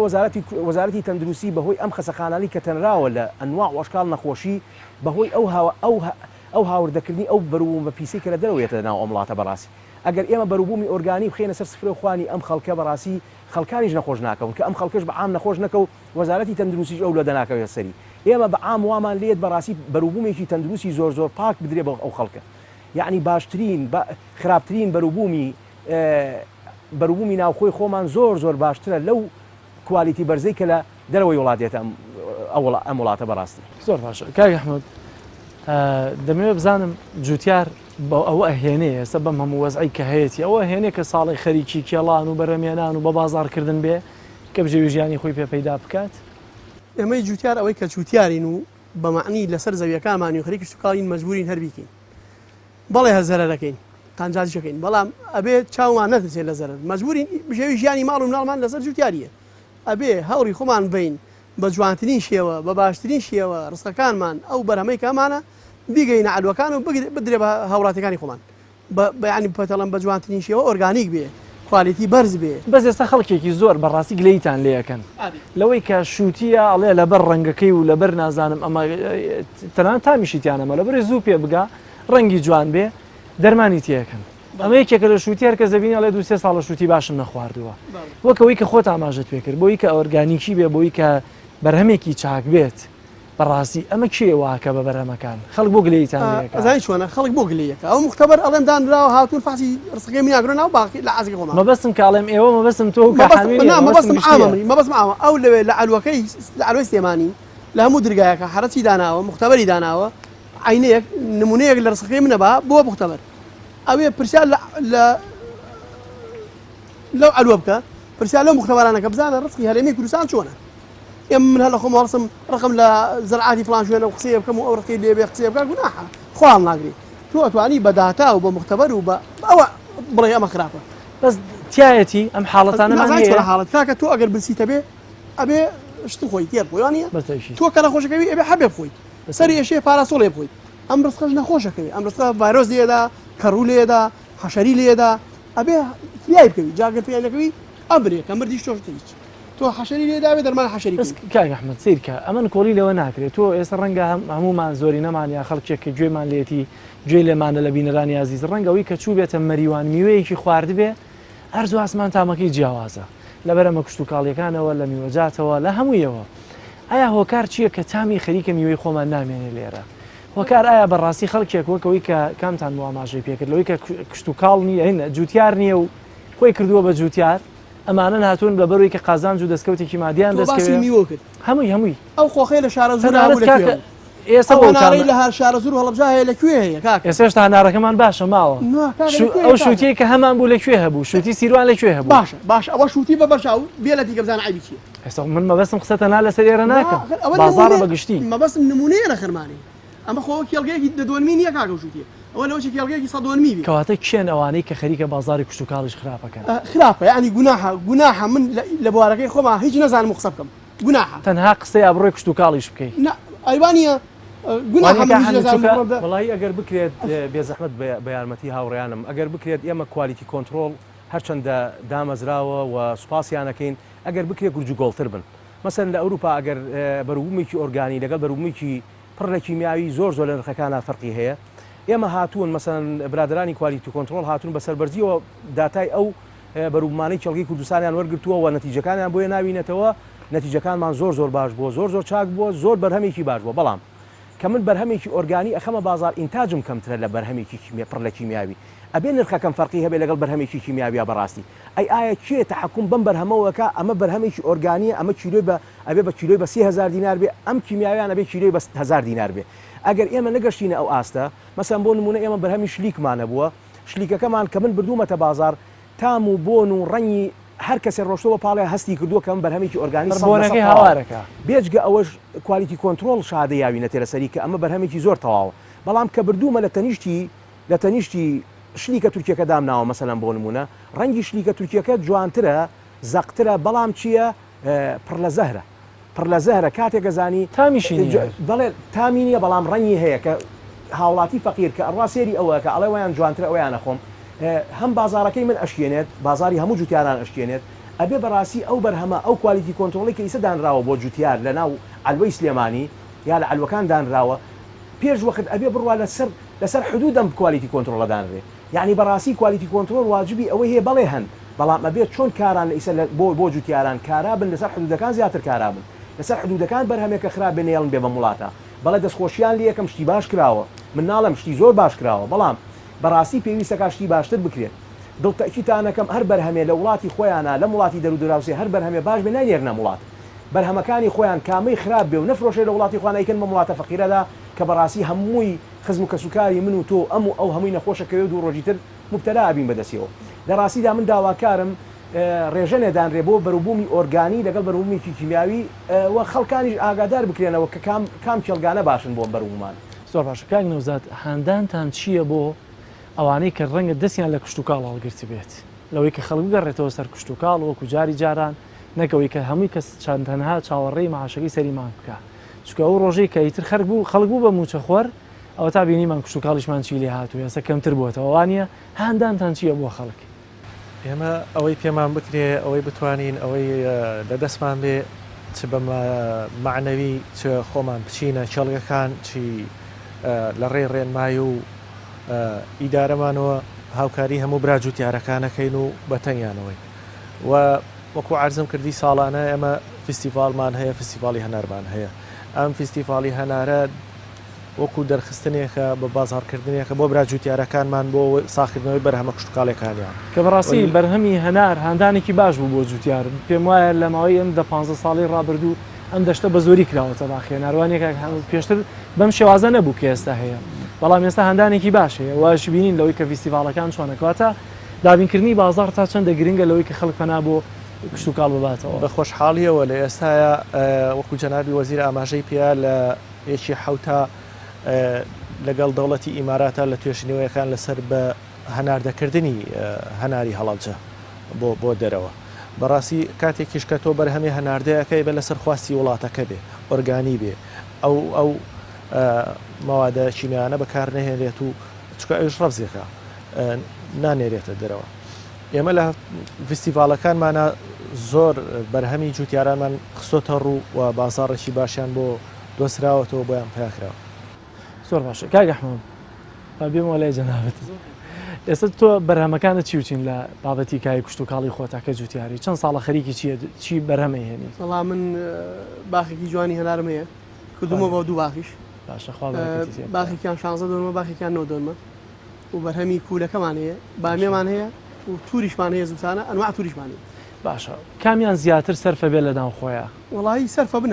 وەزارەتی تەندروستی بەهۆی ئەم خەسەخانانی کە تەنراوە لە ئەنواع وەشکال نەخۆشی بەهۆی ئەو هاوردەکردنی ئەو بەروبووم بە پیسی کە لە دەرەوەیەتە ناو ئەم وڵاتە بەڕاستی ئەگەر ئێمە بەروبوومی ئۆرگانی بخێنە سەر سفرە خوانی ئەم خەڵکە بەڕاستی خەڵکانیش نەخۆش ناکەون کە ئەم خەڵکەش بە عام نەخۆش نەکەوت وەزارەتی تەندروستیش ئەو لە دەناکەوێت سەری ئێمە بە عام وامان لێت بەڕاستی بەروبوومێکی تەندروستی زۆر پاک بدرێ بە ئەو خەڵکە یعنی باشترین خراپترین بەروبوومی ناوخۆی خۆمان زۆر باشترە لەو کوالیتی بەرزەی کە لە دەرەوەی وڵاتێتە ئەم وڵاتە بەڕاستی زۆر باشە کاک ئەحمەد دەمەوێت بزانم جوتیار ئەوە ئەهێنەیە ئێستا بەم هەموو وەزعی کە هەیەی ئەوە هێنێ کە ساڵی خەریکی کێڵان و بەرەمێنان و بە بازارکردن بێ کە بژێوی ژیانی خۆی پێ پەیدا بکات ئێمەی جوتیار ئەوەی کە جوتیارین و بەمعنی لەسەر زەویەکانمان و خەریکی کشتتوکاڵین مەجبورین هەر بیکەین بەڵێ هەزەرە دەکەین تانجازیەکەین بەڵام ئەبێ چاومان نەترسێت لە زەرەر مەجبورین بژێوی ژیانی ماڵ و مناڵمان لەسەر جوتیاریە ئەبێ هەوری خۆمان بین بە جوانترین شێوە بە باشترین شێوە ڕستەکانمان ئەو بەرهەمەی کامانە بیگەینە عەلوەکان و بدرێ بە هاوڕاتەکانی خۆمان ینی پەتەڵەن بە جوانترین شێوە ئۆرگانیک بێ کوالیتی بەرز بێ بەس ئێستا خەڵکێکی زۆر بەڕاستی گلەیتان لێەکەن لەوەی کە شووتیە ئەڵێ لەبەر ڕەنگەکەی و لەبەر نازانم ئەمە تەنان تامیشیتیانەمە لەبەر زوو پێ بگا ڕەنگی جوان بێ دەرمانی تیەکەن ئەمە یەکێکە لە شووتی هەر کە زەبینی ئەڵێ 2-3 ساڵ لە شووتی باشم نەخواردووە وەکەوەی کە خۆت ئاماژەت پێ کرد بۆی کە ئۆرگانیکی بێ بۆی کە بەرهەمێکی چاک بێت بەڕاستی ئەمە کێ واکە بە بەرهەمەکان خەڵک بۆ گلەیتان ئەزای چۆنە خەڵک بۆ گلەیەکە ئەو مختبەر ئەڵێم دانراوە هاتوون فاسی ڕسەکەی منیاگرۆ ناو باقی لە عازی خۆمان مەبەستم کاڵێم ئێوە مەبەستم تۆ مەبەستم ئامەمری مەبەستم ئاوە ئەو لەوێ لە ئەلوەکەی لە ئەلوەی سلێمانی لە هەموو درگایەکە حرەتی داناوە مختبەری داناوە عینەیەک نمونەیەک لە ڕسەکەی منە با بۆ مختبەر ئەوێ پرسیار لەو ئەلوە بکە پرسیار لەو مختبەرانەکە بزانە ڕسکی هەرێمی کوردستان چۆنە من هلا خو مرسم رقم لزرعاتي فلان شويه وقصيه بكم او رقي لي بقصيه بكم ناحه خوان ناقري تو تواني بداتا وبمختبر او بري ام خرافه بس تياتي ام حالتنا ما هي حالت كاكا تو اقل بنسيت ابي اشتو خوي تير خويانيه تو كان خوش كبي ابي حبيب خوي سري شيء باراسول خوي ام رسخنا خوش كبي ام رسخ فيروس دي دا كرولي دا حشري لي دا ابي فياي كبي جاكل فياي كبي ابري كمردي شو تيجي تۆ حەشەری لێ داوێ دەرمان حەشەری کاک ئەحمەد سیرکە ئەمن کۆڵی لەوە ناکرێت تۆ ئێستا ڕەنگە هەمومان زۆری نەمانیا خەڵکێک کە گوێمان لێتی گوێ لێمانە لە بینەرانی عزیز ڕەنگەوەی کە چوو بێتە مەریوان میوەیەکی خواردبێ هەرزوو ئاسمان تامەکەی جیاوازە لەبەرەمە کشت و کاڵیەکانەوە لە میوەجاتەوە لە هەموویەوە ئایا هۆکار چییە کە تامی خەریکە میوەی خۆمان نامێنێ لێرە هۆکار ئایا بەڕاستی خەڵکێک وەکەوەی کە کامتان ئاماژەی پێکرد لەوەی کە کشت و کاڵ نیە هینە جوتیار نییە و خۆی کردووە بە جوتیار ئەمانە هاتوون بە بەروی کە قازانج و دەستکەوتێکی مادیان دەستکەوت هەمووی ئەو خۆخی لە شارە زۆر ئێستا بۆناڕی لە هەر شارە زۆر هەڵبژا هەیە لەکوێ هەیە کاک ئێستا هەنارەکەمان باشە ماوە ئەو شووتەیە کە هەمان بوو لەکوێ هەبوو شووتی سیروان لەکوێ هەبوو باش ئەوە شووتی بە بەشاو بێلەتی کە بزان عیبی چیە ئێستا من مەبەستم قسەتە نا لەسەر ئێرە ناکەم بازاڕە بەگشتی مەبەستم نمونەیە لە خەرمانی ئەمە خۆ کێڵگەیەکی دەدوەنمی نییە کاکە شووتیە ئەوە لەوەی کێڵگەیەکی سەدوەنمی بێ کەواتە کێن ئەوانەی کە خەریکە بازاری کشت و کاڵیش خراپەکەن خراپە یعنی گوناحە من لە بوارەکەی خۆما هیچ نەزانم قسە بکەم گوناحە تەنها قسەی ئابڕۆی کشت و کاڵیش بکەیت ئەیوانە وڵی ئەگەر بکرێت بێزەحمەت بە یارمەتی هاوڕیانم ئەگەر بکرێت ئێمە کوالیتی کۆنتترۆل هەرچەندە دامەزراوە و سوپاسیانەکەین ئەگەر بکرێت گورج و گۆڵتر بن مەسەن لە ئەوروپا ئەگەر بەروبوومێکی ئۆرگانی لەگەڵ بەروبوومێکی پڕ لە کیمیاوی زۆر زۆر لە نرخەکانە فەرقی هەیە ئێمە هاتوون مەسەن برادرانی کوالیتی کۆنتترۆل هاتوون بەسەربەرزیەوە داتای ئەو بەروبمانەی کێڵگەی کوردستانیان وەرگرتووە و نەتیجەکانیان بۆیە ناوینێتەوە نەتیجەکانمان زۆر باش بووە زۆر چاک بووە زۆر بەرهەمێکی باش بووە بەڵام کە من بەرهەمێکی ئۆرگانی ئەخەمە بازار ئینتاجم کەمترە لە بەرهەمێکی پڕ لە کیمیاوی ئەبێ نرخەکەم فەرقی هەبێ لەگەڵ بەرهەمێکی کیمیاویە بەڕاستی ئایا کێ تەحکوم بەم بەرهەمەوەکە ئەمە بەرهەمێکی ئۆرگانیە ئەمە کیلۆی ئەبێ بە کیلۆی بە 30,000 دینار بێ ئەم کیمیاویان ئەبێ کیلۆی بە 1000 دینار بێ ئەگەر ئێمە نەگەشتینە ئەو ئاستە مەسەن بۆ نمونە ئێمە بەرهەمی شلیکمانە بووە شلیکەکەمان کە من بردوومەتە بازار تام و بۆن و ڕەنی هەر کەسێ ڕۆشتەوە پاڵێ هەستی کردووە کەم بەرهەمێکی ئۆرگانی بۆنەکەی هاوارەکە بێجگە ئەوەش کوالیتی کۆنتترۆل شادە یاوی نەتێرە سەری کە ئەمە بەرهەمێکی زۆر تەواوە بەڵام کە بردوومە لە تەنیشتی شلیکە تورکیەکە دامناوە مەسەلەن بۆ نمونە ڕەنگی شلیکە تورکیەکە جوانترە زەقترە بەڵام چییە پڕ لە زەهرە کاتێک گەزانی بەڵێ تامی نییە بەڵام ڕەنگی هەیە کە هاوڵاتی فەقیر کە ئەڕوا سێری ئەوە کە ئەڵێ ویان جوانترە ئەویانە خۆم هەم بازارەکەی من ئەشکێنێت بازاری هەموو جوتیاران ئەشکێنێت ئەبێ بەڕاستی ئەو بەرهەمە ئەو کوالیتی کۆنتترۆڵی کە ئیسە دانراوە بۆ جوتیار لە ناو ئەلوەی سلێمانی یا لە ئەلوەکان دانراوە پێش وەخت ئەبێ بڕوا لەسەر حدودەم کوالیتی کۆنتترۆڵە دانرێ یعنی بەڕاستی کوالیتی کۆنتترۆل واجبی ئەوەی هەیە بەڵێ هەن بەڵام ئەبێت چۆن کاران لە ئیسە بۆ جوتیاران کارابن لەسەر حدودەکان زیاتر کارابن لەسەر حدودەکان بەرهەمێکە خراپ بێنێڵن بێ بە وڵاتە بەڵێ دەستخۆشیان لە یەکەم شتی باش کراوە من ناڵم شتی زۆر باش کراوە بەڵام بەڕاستی پێویستە کاشتی باشتر بکرێت دڵتەکیتانەکەم هەر بەرهەمێ لە وڵاتی خۆیانە لە وڵاتی دەرودراوسێ هەر بەرهەمێ باش بێ نایێرنە وڵات بەرهەمەکانی خۆیان کامەی خراپ بێ و نەفرۆشێ لە وڵاتی خۆیانیکەن بە وڵاتە فەقیرەدا کە بەڕاستی هەمووی خزم و کەسوکاری من و تۆ ئەو هەمووی نەخۆشەکەوێ دوو ڕۆژی تر مبتەلا ئەبین بەدەستیەوە لە ڕاستیدا من داواکارم ڕێژەنێدانرێ بۆ بەروبوومی ئۆرگانی لەگەڵ بەروبوومێکی کیمیاوی و خەڵکانیش ئاگادار بکرێنەوە کە کام کێڵگانە باشن بۆ بەروبوومان زۆر باشە کاک نەوزاد هاندانتان چییە بۆ ئەوانەی کە ڕەنگە دەستیان لە کشت و کاڵ هەڵگرتی بێت لەوەی کە خەڵک بگەڕێتەوە سەر کشت و کاڵ وەکو جاری جاران نەکەوەی کە هەمووی کەس چەندەنها چاوەڕێی مەعاشەکەی سەریمان بکە چکە ئەو ڕۆژەی کە ئیتر خەڵک بوو بە موچەخۆر ئەوە تا بینیمان کشتتوکاڵیشمان چی لێ هاتوو ێستا کەمتر بووەتەوە وانە هاندانتان چییە بۆ خەڵک ئێمە ئەوەی پێمان بکرێ ئەوەی بتوانین ئەوەی لە دەستمان بێ چ بە معنەوی چ خۆمان بچینە چێڵگەکان چی لە ڕێ ڕێنمای و ئیدارەمانەوە هاوکاری هەموو براجووتیارەکانەکەین و بەتەنیانەوەی و وەکو عرزم کردی ساڵانە ئەمە فستیڤالمان هەیە فستیڤالی هەنارمان هەیە ئەم فستیڤالی هەنارە وەکو دەرخستنێکە بە بازارکردنێکە بۆ براجووتیارەکانمان بۆ ساختکردنەوەی بەرهەمە کشتتوکاڵەکانیان کە بەڕاستی بەرهەمی هەنار هەندانێکی باش بوو بۆ جوتیار پێم وایە لە ماوەی ئەم 15 ساڵی ڕابردوو ئەم دەشتە بە زۆری کراوەتە باخێ ناروانێکە پێشتر بەم شێوازە نەبوو کە ئێستا هەیە بەڵام ئێستا هەندانێکی باش هەیە واش بینین لەوەی کە فیستیڤالەکان چۆنەکەواتە دابینکردنی بازار تا چەندە گرنگە لەوەی کە خەڵک پەنا بۆ کشتتوکاڵ بباتەوە بە خۆشحاڵیەوە لە ئێستاە وەکو جەنابی وەزیر ئاماژەی پێیا لە یەکی حوتا لەگەڵ دەوڵەتی ئیماراتە لە توێژینەوەیەکان لەسەر بە هەناردەکردنی هەناری هەڵەبجە بۆ دەرەوە بەڕاستی کاتێکیش کە تۆ بەرهەمی هەناردەیەەکەی بە لەسەر خواستی وڵاتەکە بێ ئۆرگانی بێ ئەو مەوادە چینیانە بەکار نەهێنێت و چکە ئەوش ڕەبزێکە نانێرێتە دەرەوە ئێمە لە فستیڤالەکانمانە زۆر بەرهەمی جوتیارانمان خستۆتە ڕوو و بازاڕێکی باشیان بۆ دۆسراوەتەوە بۆیان پیاکراوە زۆر باشە کاگەحمەم بێمەوە لای جەنابەت ئێستا تۆ بەرهەمەکانت چی وچین لە بابەتی کای کشتتوکاڵی خۆتاکە جوتیاری چەند ساڵە خەریکی چی بەرهەمە هێنی وەڵام من باخێکی جوانی هەنارم هەیە کردومە بۆ دوو باخیش باشە باخێکیان 16 دۆرمە باخێکیان 9 دۆرمە و بەرهەمی کوولەکەمان هەیە بامێمان هەیە و توریشمان هەیە زووتانە ئەنواع توریشمان هەیە باشە کامیان زیاتر سەرفە بێت لەدان خۆیان وڵی سەرفە بن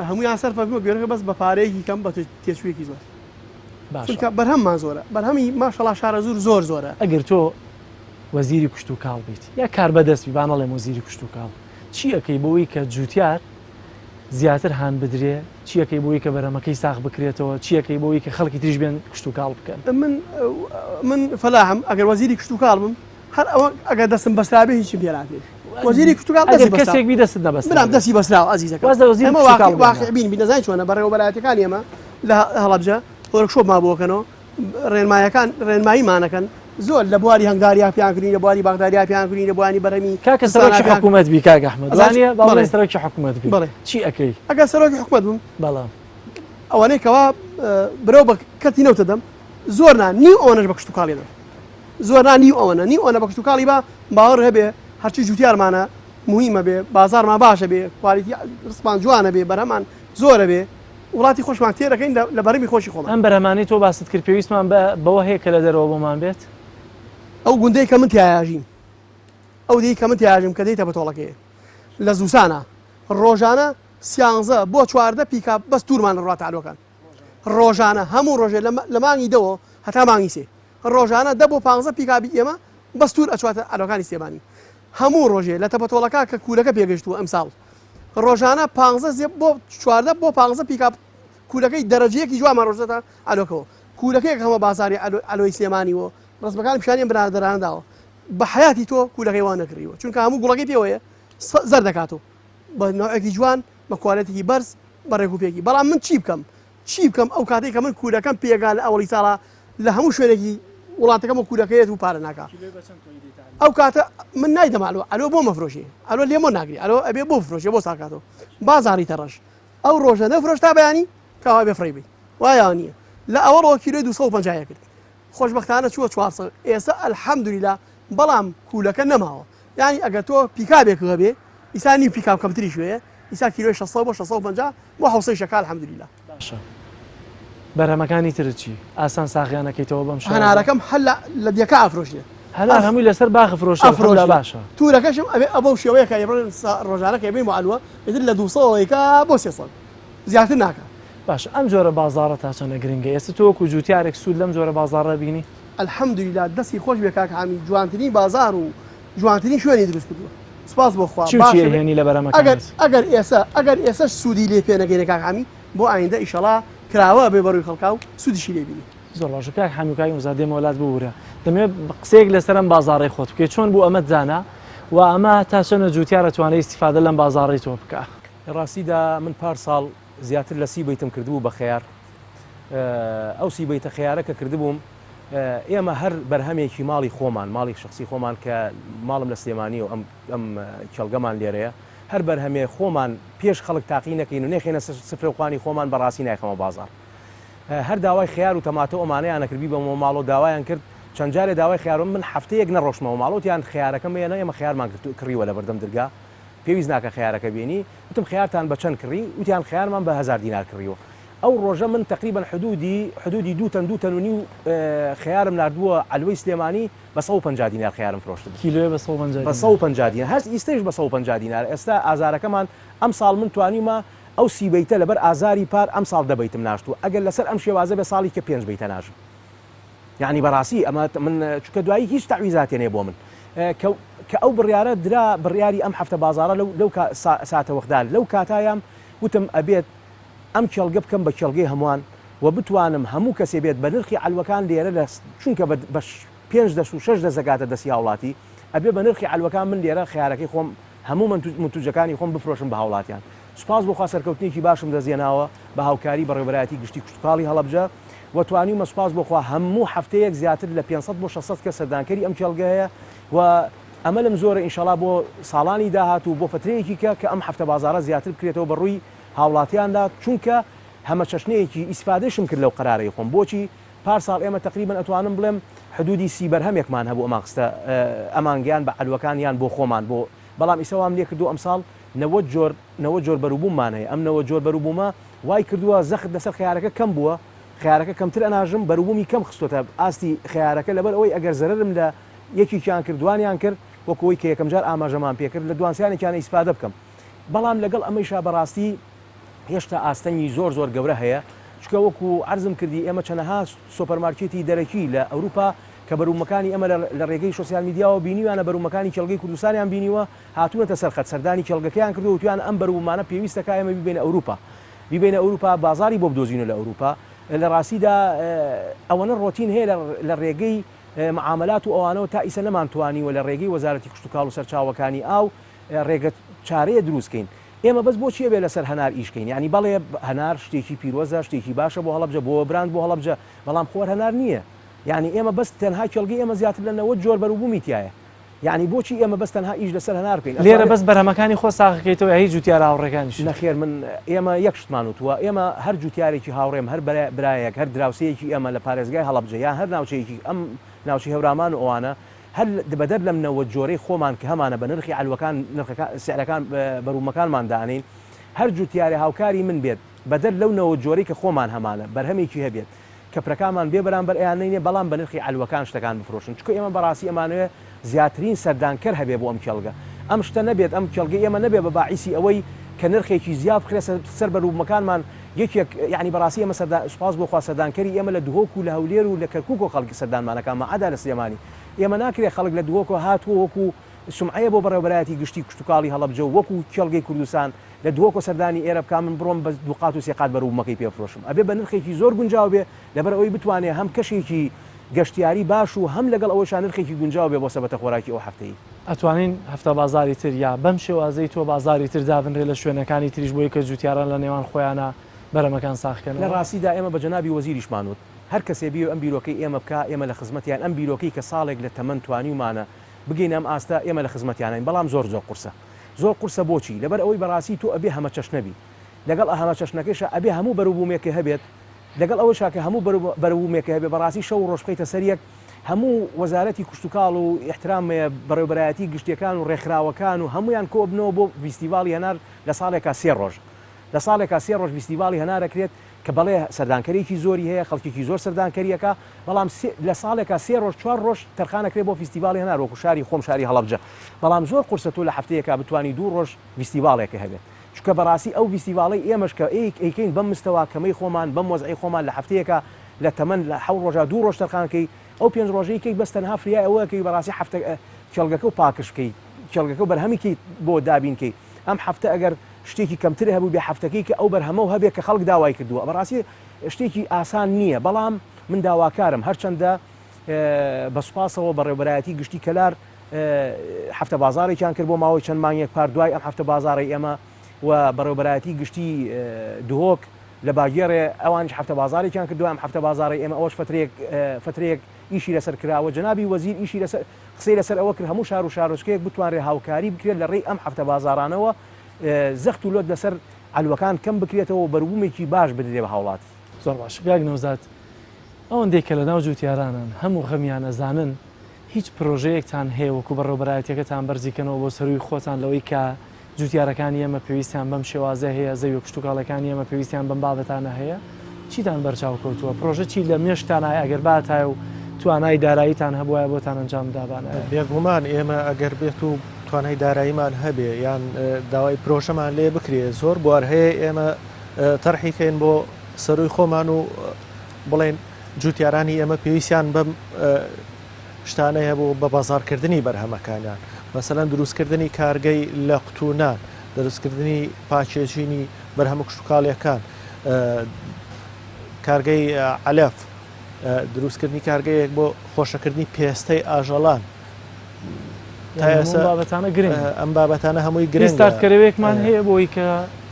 هەمویان سەرفە بووە گوێرەکە بەس بە پارەیەکی کەم بە تێچوویەکی زۆر باشە بەرهەممان زۆرە بەرهەمی ماشەڵا شارە زۆر زۆرە ئەگەر تۆ وەزیری کشتتوکاڵ بیت یا کار بەدەستی بانەڵێ وەزیری کشتتوکاڵ چی ئەەکەی بۆی کە جوتیار زیاتر هاان بدرێ چیەکەی بۆی کە بەرەمەکەی ساخ بکرێتەوە چیەکەی بۆی کە خەڵکی تریش بێن کشتتوکاڵ بکەن من فەلاحم ئەگەر وەزیری کشتتوکاڵ بم هەر ئەوە ئەگەر دەستم بەسرابێ هیچی پێراتێ وەزیری کشتتوکاڵ کەسێک بی دەست نەبەست برام دەستی بەسراوە عەزیزەکە واقعبین بینەزای چۆنە بەڕێوە بەلایەتەکانی ئێمە لە هەڵەبجە وەرکشۆپ ما بۆکەنەوە ڕێنماییمانەکەن زۆر لە بواری هەنگاریا پیانکردنی لە بواری باغداریا پیانکردنی لە بوانی بەرەمی کاکە سەرۆکی حکوومەت بی کاک ئەحمەد وانە باڵێ سەرۆکی حکوومەت بی چی ئەەکەی ئەگەر سەرۆکی حکوومەت بم بەڵام ئەوانەی کەوا برەو بە کەتی نەوتە دەم زۆر نیو ئەوەنەش بە کشتتوکاڵی دەم زۆر نیو ئەوە بە کشتتوکاڵی بە باوەڕ هەبێ هەرچی جوتیارمانە مهمە بێ بازارمان باشە بێ کوالیتی ڕسپان جوانە بێ بەرهەمان زۆرە بێ وڵاتی خۆشمان تێرەکەین لە بەرەمی خۆشی خۆمان ئەم بەرهەمانی تۆ باست کرد پێویستمان بەوە هەیە کە لە دەرەوە بۆمان بێت ئەو گوندەی کە من تیاژیم ئەو دی کە من تیاژیم کە دەیتە بەتۆڵەکەی لە زووسانە ڕۆژانە سیانزە بۆ چواردە پیکا بەس توورمان لە ڕاتالۆکان ڕۆژانە هەموو ڕۆژێ لە مانگی دەوە هەتا مانگی سێ ڕۆژانە 10 بۆ 15 پیکابی ئێمە بەس توور ئەچواتە ئەلۆکانی سێبانی هەموو ڕۆژێ لە تەپەتۆڵەکە کە کوولەکە پێگەشتووە ئەمساڵ ڕۆژانە 15 بۆ 14 بۆ 15 پیکاپ کوولەکەی دەرەجەیەکی جوانمان ڕۆژدەتا ئەلۆکەوە کوولەکەیەک هەمە بازاری ئەلۆی سلێمانیەوە ڕستمەکان پیشانیان برادەرانەداوە بە حیاتی تۆ کوولەکەی وان نەکڕیوە چونکە هەموو گوڵەکەی پێوەیە زەر دەکاتەوە بە نوعێکی جوان بە کوالەتێکی بەرز بە ڕێکوپێکی بەڵام من چی بکەم ئەو کاتێک کە من کوولەکەم پێگا لە ئەوەی ساڵە لە هەموو شوێنێکی وڵاتەکەم و کوولەکەیەت و پارە ناکا ئەو کاتە من نایدەمالوە ئەلۆ بۆ مەفرۆشی ئەلۆ لێمە ناگری ئەلۆ ئەبێ بۆ فرۆشێ بۆ ساکاتەوە بازاری تەڕەش ئەو ڕۆژە نەفرۆش تا بەیانی کاوا بێ فڕێ بی وایە نییە لە ئەوە ڕۆ کیلۆی 250 کرد خۆشبەختانە چووە 400 ئێستا ئەلحەمدولیلا بەڵام کوولەکە نەماوە یعنی ئەگەر تۆ پیکابێک هەبێ ئیسانی پیکاب کەمتری شوەیە ئیسا کیلۆی 600 بۆ 650 بۆ حوسەی شەکە ئەلحەمدولیلا باشە بەرهەمەکانی تر چی ئاسان ساغیانەکەیتەوە بەم هەنارەکەم هەل لە دیەکە ئافرۆشیە هەلا هەمووی لەسەر باخ فرۆشە باشە توورەکەشم ئەبێ ئەبە شێوەیە کە ڕۆژانەکە بێ معلووە ئیتر لە 200ەوەیکە بۆ 300 زیاتر ناکە باش ئەم جۆرە بازارە تا چۆنە گرنگە ئێستا تۆکو جوتیارێک سوود لەم جۆرە بازارڕە بینی ئەلحەمدولیلا دەستی خۆش بێ کاک حامی جوانترین بازار و جوانترین شوێنی دروست کردووە سپاس بۆ خوا هێنی لە بەرەمەکان ئەگەر ئێستا سوودی لێ پێ نەگەینە کاک حامی بۆ ئایندە ئیشەڵا کراوە بێ بەڕووی خەڵکا و سوودیشی لێ بینی زۆر باشە کاک حەمیوکای وزادێ وڵات ببوورە دەمەوێت قسەیەک لەسەرم بازاڕی خۆت بکەیت چۆن بوو ئەمە زانە و ئەمە تا چەنە جوتیارە توانێت ئیستیفادە لەم بازاڕی تۆ بکە ڕاستیدا من پار ساڵ زیاتر لە 30 بیتم کردبوو بە خەیار ئەو سیبەیتە خیارەکە کردبووم ئێمە هەر بەرهەمێکی ماڵی خۆمان ماڵی شخصی خۆمان کە ماڵم لە سلێمانی و ئەم کێڵگەمان لێرەیە هەر بەرهەمێ خۆمان پێش خەڵک تاقی نەکەین و نێخێنە سفرەخوانی خۆمان بەڕاستی نایخەمە بازار هەر داوای خیار و تەماتە ئەمانەیان نەکردبی بە ماڵۆ داوایان کرد چەند جارێ داوای خیارم من هەفتەیەک نەڕۆشمەوە ماڵۆتیان خیارەکەم هێنە ئێمە خیارمان کڕیوە لە بەردەم دەرگا پێویست ناکە خیارەکە بینی وتم خیارتان بە چەند کڕی وتیان خیارمان بە 1000 دینار کڕیوە ئەو ڕۆژە من تقریبا حدودی دوتن و نیو خیارم نردووە علوەی سلێمانی بە 150 دینار خیارم فرۆشت کیلۆ بە 150 دینار هەست ئیستش بە 150 دینار ئێستا ئازارەکەمان ئەم ساڵ من توانیمە ئەو سی بیتە لەبەر ئازاری پار ئەم ساڵ دەبیتم ناشتو ئەگەر لەسەر ئەم شێوازە بە ساڵی کە 5 بیتە ناژم یعنی بەڕاستی ئەمە من چکە دوایی هیچ تعویزاتێنێ بۆ من کە ئەو بڕیارە درا بڕیاری ئەم هەفتە بازارە لەو ساتە وەخدان لەو کاتایان وتم ئەبێت ئەم کێڵگە بکەم بە کێڵگەی هەمووان و بتوانم هەموو کەسێ بێت بە نرخی علوەکان لێرە لە چونکە بە 5 دەست و 6 دەزەگاتە دەستی هاوڵاتی ئەبێ بە نرخی علوەکان من لێرە خیارەکەی خۆم هەموو منتوجەکانی خۆم بفرۆشم بە هاوڵاتیان سوپاس بۆ خوا سەرکەوتنێکی باشم دەزیێناوە بە هاوکاری بە ڕێبەرایەتی گشتی کوشتکاڵی هەڵەبجە و توانیمە سوپاس بۆخوا هەموو هەفتەیەک زیاتر لە 500 بۆ 600 کە سەردانکەری ئەم کێڵگە هەیە و ئەمە لەم زۆرە ئینشاڵا بۆ ساڵانی داهاتوو بۆ فترەیەکی کە ئەم هەفتە بازارە زیاتر بکرێتەوە بە ڕووی هاوڵاتیاندا چونکە هەمە چەشنەیەکی ئیسفادەشم کرد لەو قەرارەی خۆم بۆچی پارساڵ ئێمە تقریبا ئەتوانم بڵێم حدودی 30 بەرهەمێکمان هەبوو ئەمان خستە ئەمانگیان بە علوەکانیان بۆ خۆمان بۆ بەڵام ئیسەوام لێ کردو ئەمساڵ 90 جۆر بەروبووممان هەیە ئەم 90 جۆر بەروبوومە وای کردووە زەخت لەسەر خیارەکە کەم بووە خیارەکە کەمتر ئەناژم بەروبوومی کەم خستۆتە ئاستی خیارەکە لەبەر ئەوەی ئەگەر زەرم لە یەکیان کردوانیان کرد وەکەوەی کە یەکەم جار ئاماژەمان پێکرد لە دوانسیانێکیان ئیسفادە بکەم بەڵام لەگەڵ ئەمەیشا بەڕاستی هێشتا ئاستەنی زۆر گەورە هەیە چکە وەکو عرضم کردی ئێمە چەنەها سۆپەرمارکێتی دەرەکی لە ئەوروپا کە بەرومەکانی ئەمە لە ڕێگەی سوسیال میدیاوە بینیوانە بەرومەکانی کێڵگەی کوردستانیان بینیوە هاتوونەتە سەرخەت سەردانی کێڵگەکەیان کردو وتیان ئەم بەرومانە پێویستەکە ئێمە ببینە ئەوروپا بازاری بۆ بدۆزینە لە ئەوروپا لە ڕاستیدا ئەوەنە ڕۆتین هەیە لە ڕێگەی معاملات و ئەوانەوە تا ئیسە نەمانتوانیوە لە ڕێگەی وەزارەتی کشتوکاڵ و سەرچاوەکانی ئاو ڕێگە چارەیە دروستکەین ئێمە بەس بۆچیە بێ لەسەر هەنار ئیشکەین ینی بەڵێ هەنار شتێکی پیرۆزە شتێکی باشە بۆ هەڵەبجە بۆ براند بۆ هەڵەبجە بەڵام خۆر هەنار نییە یعنی ئێمە بەس تەنها کێڵگەی ئێمە زیاتر لە 90 جۆر بەروبوومی تایە یعنی بۆچی ئێمە بەس تەنها ئیش لەسەر هەنار بکەین لێرە بەس بەرهەمەکانی خۆ ساغەکەیتەوە هیچ جوتیارە هاوڕێکانیش نەخێر من ئێمە یەک شتمان وتووە ئێمە هەر جوتیارێکی هاوڕێم هەر برایەک هەر دراوسەیەکی ئێمە لە پارێزگای هەڵەبجە یان هەر ناوچەیەکی ئەم ناوچەی هەورامان و ئەوانە هەر بەدەر لەم 90 جۆرەی خۆمان کە هەمانە بە نرخی علوەکان سعرەکان بەرومەکانمان دانین هەر جوتیارە هاوکاری من بێت بەدەر لەو 90 جۆرەی کە خۆمان هەمانە بەرهەمێکی هەبێت کە پرەکانمان بێ بەرامبەر ئەیانینێ بەڵام بە نرخی علوەکان شتەکان بفرۆشن چکە ئێمە بەڕاستی ئەمانوێ زیاترین سەردانکەر هەبێ بۆ ئەم کێڵگە ئەم شتە نەبێت ئەم کێڵگە ئێمە نەبێ بە باعیسی ئەوەی کە نرخێکی زیاد بخرێت سەر بەرومەکانمان یەکێک یعنی بەڕاستی ئێمە سوپاس بۆ خوا سەردانکەری ئێمە لە دهۆک و لە هەولێر و لە کەرکووک و خەڵکی سەردانمانەکانمان عەدا لە سلێمانی ئێمە ناکرێت خەڵک لە دهۆک هاتووە وەکو سمعەیە بۆ بەڕێوەبەرایەتی گشتی کوشتوکاڵی هەڵەبجە و وەکو کێڵگەی کوردستان لە دهۆک و سەردانی ئێرە بکە من بڕۆم بە دووقات و سێقات بەرومەکەی پێفرۆشم ئەبێ بە نرخێکی زۆر گونجاو بێ لەبەر ئەوەی بتوانێت هەم کەشێکی گەشتیاری باش و هەم لەگەڵ ئەوەشان نرخێکی گونجاو بێ بۆ سەبەتە خۆراکی ئەو هەفتەیە ئەتوانین هەفتە بازاری تر یا بەم شێوازەی تۆ بازاری تر دابنرێ لە شوێنەکانی تریش بۆی کە جوتیاران لە نێوان خۆیانە بەرەمەکان ساخکەن لە ڕاستیدا ئێمە بە جەنابی وەزیریشمانوت هەر کەسێ بێ ئەم بیرۆکەی ئێمە بکە ئێمە لە خزمەتیان ئەم بیرۆکەی کە ساڵێک لە تەمەن توانیمانە بگەین ئەم ئاستا ئێمە لە خزمەتیانین بەڵام زۆر قورسە بۆچی لەبەر ئەوەی بەڕاستی تۆ ئەبێ هەمە چەشنەبی لەگەڵ هەمە چەشنەکەیشە ئەبێ هەموو بەروبوومێکە هەبێت لەگەڵ ئەوەشا کە هەموو بەروبوومێکە هەبێ بەڕاستی شەو ڕۆژ بکەیتە سەریەک هەموو وەزارەتی کوشتوکاڵ و احترامێ بەڕێوەبەرایەتی گشتیەکان و ڕێکخراوەکان و هەمویان کۆبنەوە بۆ فیستیڤاڵی هەنار لە ساڵێکا 3 ڕۆژ لە ساڵێکا 3 ڕۆژ فیستیڤاڵی هەنارەکرێت کە بەڵێ سەردانکەریکی زۆری هەیە خەڵکێکی زۆر سەردانکەریەکە بەڵام لە ساڵێکا 3 ڕۆژ 4 ڕۆژ تەرخانەکرێت بۆ فیستیڤاڵی هەنار وەکو شاری خۆم شاری هەڵەبجە بەڵام زۆر قورسە تۆ لە هەفتەیەکا بتوانی 2 ڕۆژ فیستیڤاڵێکە هەبێت چونکە بەڕاستی ئەو فیستیڤاڵی ئێمەش کە ئەیکەین بەم مستەوا کەمەی خۆمان بەم وەزعی خۆمان لە هەفتەیەکە لە تەمەن لە 7 ڕۆژە 2 ڕۆژ تەرخانەکەی ئەو 5 ڕۆژەیەکەی بەس تەنها فریای ئەوەکەی بەڕاستی هەفتە کێڵگەکە و پاکش بکەیت کێڵگەکە و بەرهەمیکەی بۆ دابینکەی ئەم هەفتە ئەگەر شتێکی کەمتر هەبوو بێ هەفتەکەی کە ئەو بەرهەمە و هەبێت کە خەڵک داوای کردووە بەڕاستی شتێکی ئاسان نییە بەڵام من داواکارم هەرچەندە بەسوپاسەوە بەڕێوەبەرایەتی گشتی کەلار هەفتە بازارێکیان کرد بۆ ماوەی چەند مانگێک پار دوای ئەم هەفتە بازاڕی ئێمە و بەڕێوەبەرایەتی گشتی دهۆک لە باگێڕێ ئەوانش هەفتە بازارێکیان کردو ئەم هەفتە بازاری ئێمە ئەوش فترێک ئیشی لەسەر کراوە جنابی وەزیر ئیشی قسەی لەسەر ئەوە کرد هەموو شار و شارۆچکەیەک بتوانێت هاوکاری بکرێت لە ڕێی ئەم هەفتە بازارانەوە زەخت و لۆت لەسەر ئەلوەکان کەم بکرێتەوە بەروبوومێکی باش بدرێ بە هاوڵات. زۆر باش گاگ نەوزات ئەوەندەی کە لە ناو جوتیارانن هەموو خەمیان ئەزانن هیچ پرۆژەیەکتان هەیە وەکو بەڕێوەبەرایەتەکەتان بەرزیکەنەوە بۆ سەروی خۆتان لەوەی کە جوتیارەکانی ئێمە پێویستیان بەم شێوازە هەیە زەوی کشتتوکاڵەکانی ئێمە پێویستیان بەم بابەتانە هەیە چیتان بەرچاو کەوتووە پرۆژە چی لە مێشتانای ئەگەر باتایە و توانای داراییتان هەبووە بۆتان ئەنجام دابانە بێگومان ئێمە ئەگەر بێت و توانای داراییمان هەبێ یان داوای پرۆژەمان لێ بکرێ زۆر بوار هەیە ئێمە تەرحیکەین بۆ سەروی خۆمان و بڵێن جوتیارانی ئێمە پێویستیان بەم شتانەیە بۆ بە بازارکردنی بەرهەمەکانیان مەسەلەن دروستکردنی کارگەی لە قوتونان دروستکردنی پاکێژینی بەرهەمە کشتتوکاڵیەکان کارگەی علەف دروستکردنی کارگەیەک بۆ خۆشەکردنی پێستەی ئاژەڵان بابەتانە گرنگ ئەم بابەتانە هەمووی گرنگ ستارتکەرەوەیەکمان هەیە بۆی کە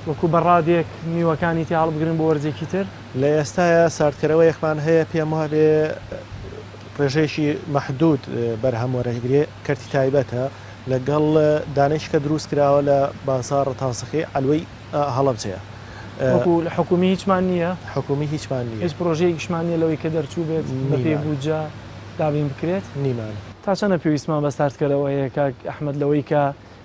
وەکو بەڕادێک میوەکانی تی هەڵبگرن بۆ وەرزێکی تر لە ئێستاە ساردکەرەوەیەکمان هەیە پێم وایە ڕێژەیەکی مەحدود بەرهەموەرەگرێ کەرتی تایبەتە لەگەڵ دانشکە دروست کراوە لە بازار تاسەخی ئەلوەی هەڵەبجەیە لە حکومی هیچمان نییە حکومی هیچمان نیە هیچ پرۆژەیەکیشمان نیە لەوەی کە دەرچوو بێت بە پێ بووجا دابین بکرێت نیمان تا چەنە پێویستمان بە ساردکەرەوە هەیە کاک ئەحمەد لەوەی کە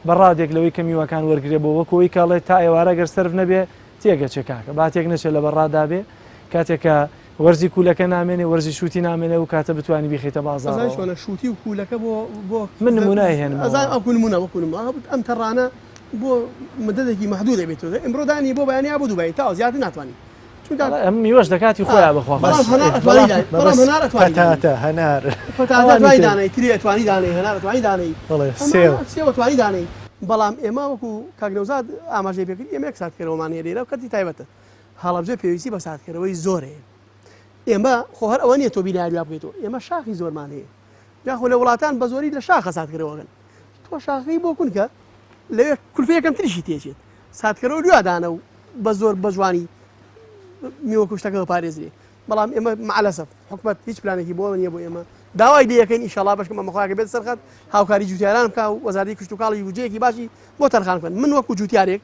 بەڕادێک لەوەی کە میوەکان وەرگێ بۆ وەکەوەی کاڵێ تا ئێوارە گەر سرف نەبێ تێگەچێ کاکە باتێک نەچێت لە بەڕادا بێ کاتێکە وەرزی کوولەکە نامێنێ وەرزی شووتی نامێنێ و کاتە بتوانانی بیخیتە بازار شۆنە شووتی و کوولەکە بۆ من نمونای هێنم ئەوکوونمونە وەکوونم ئەم تەڕانە بۆ مدەدێکی محدود دەبێتەوە ئەمڕۆدانی بۆ بەیانیا بۆ دووبای تا زیاتر ناتوانانی ئەم میوەش دەکاتی خۆیان بخوا هەنار دانەی تری ئەتوانی دانەی هەنار ئەتوانی دانەی سێوەتوانی دانەی بەڵام ئێمە وەکو کاگنەوزاد ئاماژەی پێکرد ئێمە یەک ساتکەرەوەمان هێرێرە و کەتی تایبەتە هەڵەبجە پێویستی بە ساتکەرەوەی زۆرەیە ئێمە خۆ هەر ئەوە نیە تۆ بینایان بکەیتەوە ئێمە شاخی زۆرمان هەیە جاخۆ لە وڵاتان بە زۆری لە شاخە ساتکەرەوەگەن تۆ شاخی بۆ کونکە لەوێ کولفەیەکەم تریشی تێچێت ساتکەرەوە دوادانە و بە زۆر بە جوانی میوە کوشتەکە پارێزرێ بەڵام ئێمە معلەسەف حکومەت هیچ پلانێکی بۆ نییە بۆ ئێمە داوای لەکەین ئینشاڵا بەشکەم ئەمەخواکە بێت سەرخەت هاوکاری جوتیاران بکە و وەزارەتی کشتتوکاڵی وجەیەکی باشی بۆ تەرخان بکەن من وەکو جوتیارێک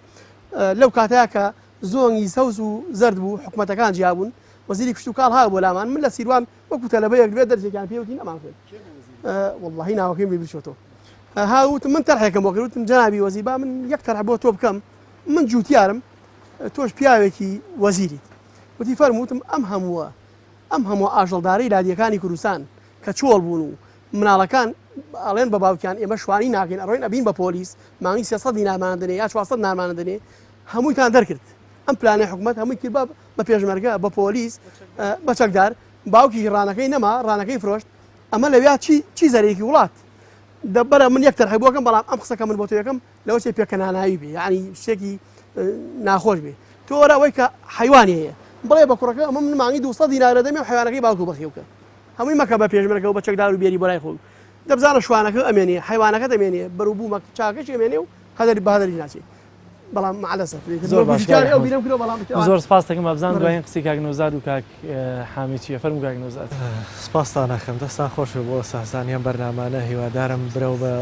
لەو کاتەیە کە زۆنگی سەوز و زرد بوو حکومەتەکان جیابوون وەزیری کشتتوکاڵ ها بۆ لامان من لە سیروان وەکو تەلەبەیەک دوێت دەرزێکیان پێوتی نەمان کرد واللهی ناوەکەیم بچۆتەوە هاوتم من تەرحێکم بۆ کردوتم جەنابی وەزیر با من یەک تەرح بۆ تۆ بکەم من جوتیارم تۆش پیاوێکی وەزیریت وتی فەرمووتم ئەم هەموو ئاژەڵدارەی لادیەکانی کوردستان کە چۆڵ بوون و مناڵەکان ئەڵێن بە باوکیان ئێمە شوانی ناکەین ئەڕۆین ئەبین بە پۆلیس مانگی 300 دینارمان دەنێ یا 400 دینارمان دەنێ هەموویتان دەرکرد ئەم پلانەی حکومەت هەمووی کرد بە پێشمەرگە بە پۆلیس بە چەکدار باوکی ڕانەکەی نەما ڕانەکەی فرۆشت ئەمە لەویا چی زەرێکی وڵات دەبەرە من یەک تەرحی بۆکەم بەڵام ئەم قسەکە من بۆ تۆ یەکەم لەوە چێ پێکەناناوی بێ یعنی شتێکی ناخۆش بێ تۆ وەرە ئەوەی کە حیوانی هەیە بڵێ بە کوڕەکە ئەمە من مانگی 200 دینارە دەمێ و حیوانەکەی باوکو بەخێوکە هەمووی مەکە بە پێشمەرگەوە بە چەکدار و بێری بۆلای خۆ دەبزانە شوانەکە ئەمێنێ حیوانەکە دەمێنێ بەروبوو چاکەش ئەمێنێ و هەدەری بەهادەری ناچێت بەڵام معلەسەف زۆر سپاس دەکەم بەبزان دوایین قسەی کاگنەوزاد و کاک حامی چیە فەرموو کاگنەوزاد سپاسان ناکەم دەستان خۆشە بۆ ساسانیان بەرنامانە هیوادارم برەو بە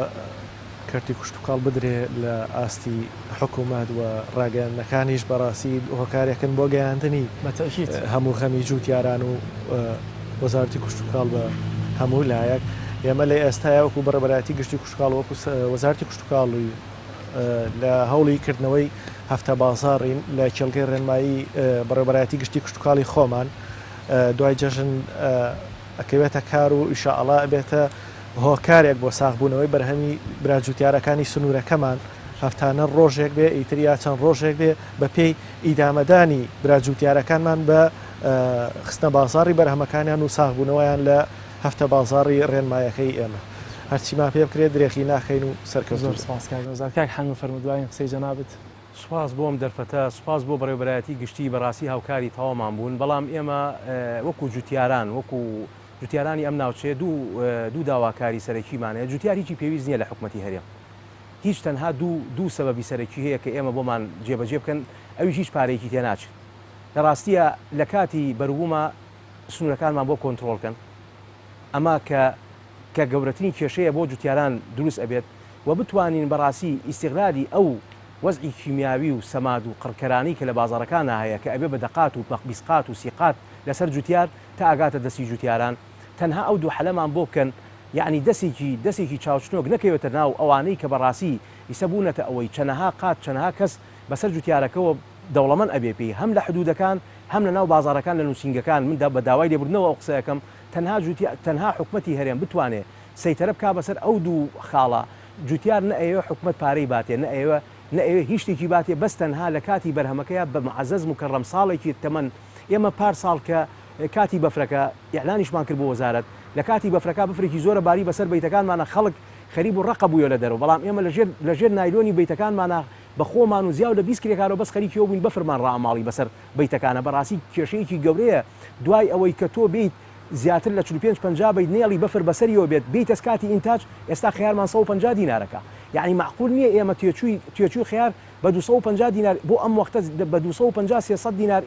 کەرتی کوشتتوکاڵ بدرێ لە ئاستی حکوومەت و ڕاگەیاندنەکانیش بەڕاستی هۆکارێکن بۆ گەیاندنی هەموو خەمی جوتیاران و وەزارەتی کوشتتوکاڵ بە هەموو لایەک ئێمە لە ئێستاە وەکو بەڕێبەرایەتی گشتی کوشتتوکاڵ وەکو وەزارەتی کوشتتوکاڵی لە هەوڵی کردنەوەی هەفتە بازاڕین لە کێڵگەی ڕێنمایی بەڕێبەرایەتی گشتی کوشتتوکاڵی خۆمان دوای جەژن ئەکەوێتە کار و ئیشاءڵا بێتە هۆکارێک بۆ ساغبوونەوەی بەرهەمی براجوتیارەکانی سنوورەکەمان هەفتانە ڕۆژێک بێ ئیتریا چەند ڕۆژێک بێ بە پێی ئیدامەدانی براجوتیارەکانمان بە خستنە بازاڕی بەرهەمەکانیان و ساغبوونەوەیان لە هەفتە بازاڕی ڕێنمایەکەی ئێمە هەرچیمان پێ بکرێت درێخی ناخین و سەرکەوت زۆر سپاس کاک حەنگ فەرموو دوایین قسەی جەنابەت سوپاس بۆم دەرفەتە سوپاس بۆ بەڕێوەبەرایەتی گشتی بەڕاستی هاوکاری تەوامان بوون بەڵام ئێمە وەکو جوتیاران وەکو جوتیارانی ئەم ناوچێ دوو داواکاری سەرەکیمانەیە جوتیار هیچی پێویست نییە لە حکومەتی هەرێم هیچ تەنها دوو سەبەبی سەرەکی هەیە کە ئێمە بۆمان جێبەجێ بکەن ئەویش هیچ پارەیەکی تێناچێت لە ڕاستیە لە کاتی بەروبوومە سنوورەکانمان بۆ کۆنتترۆلکەن ئەمە کە گەورەترین کێشەیە بۆ جوتیاران دروست ئەبێت و بتوانین بەڕاستی ئیسیغلالی ئەو وەزعی کیمیاوی و سەماد و قڕکەرانی کە لە بازارەکان هەیە کە ئەبێ بە دەقات و بیسقات و سیقات لەسەر جوتیار تا ئاگاتە دەستی جوتیاران تەنها ئەو دوو حەلەمان بۆ بکەن یعنی دەستێکی چاوچنۆک نەکەوێتە ناو ئەوانەی کە بەڕاستی ئیسەبوونەتە ئەوەی چەنەها قات چەنەها کەس بەسەر جوتیارەکەەوە دەوڵەمەند ئەبێ پێی هەم لە حدودەکان هەم لە ناو بازارەکان لە نووسنگەکان مندا بە داوای لێبوردنەوە ئەو قسەکەم تەنها حکومەتی هەرێم بتوانێت سەیتەرە بکا بەسەر ئەو دوو خاڵە جوتیار نەئەوێ حکومەت پارەی باتێ نەئەوێ هیچ شتێکی باتێ بەس تەنها لە کاتی بەرهەمەکەیە بە معزەز مکەڕەم ساڵێکی تەمەن ئێمە پار ساڵ کە کاتی بەفرەکە ئیعلانیشمان کرد بۆ وەزارەت لە کاتی بەفرەکە بفرێکی زۆرە باری بەسەر بەیتەکانمانە خەڵک خەریب و ڕقە بووە لە دەرەوە بەڵام ئێمە لەژێر نایلۆنی بەیتەکانمانە بە خۆمان و زیاو لە 20 کرێکارەوە بەس خەریکیەوە بووین بەفرمان ڕاماڵی بەسەر بەیتەکانە بەڕاستی کێشەیەکی گەورەیە دوای ئەوەی کە تۆ بیت زیاتر لە 45 بیت نێڵی بەفر بەسەریەوە بێت بیتە کاتی ئینتاج ئێستا خیارمان 150 دینارەکە یعنی معقول نییە ئێمە توێچووی خیار بە 250 دینار بۆ ئەم وەختە بە 250 300 دینار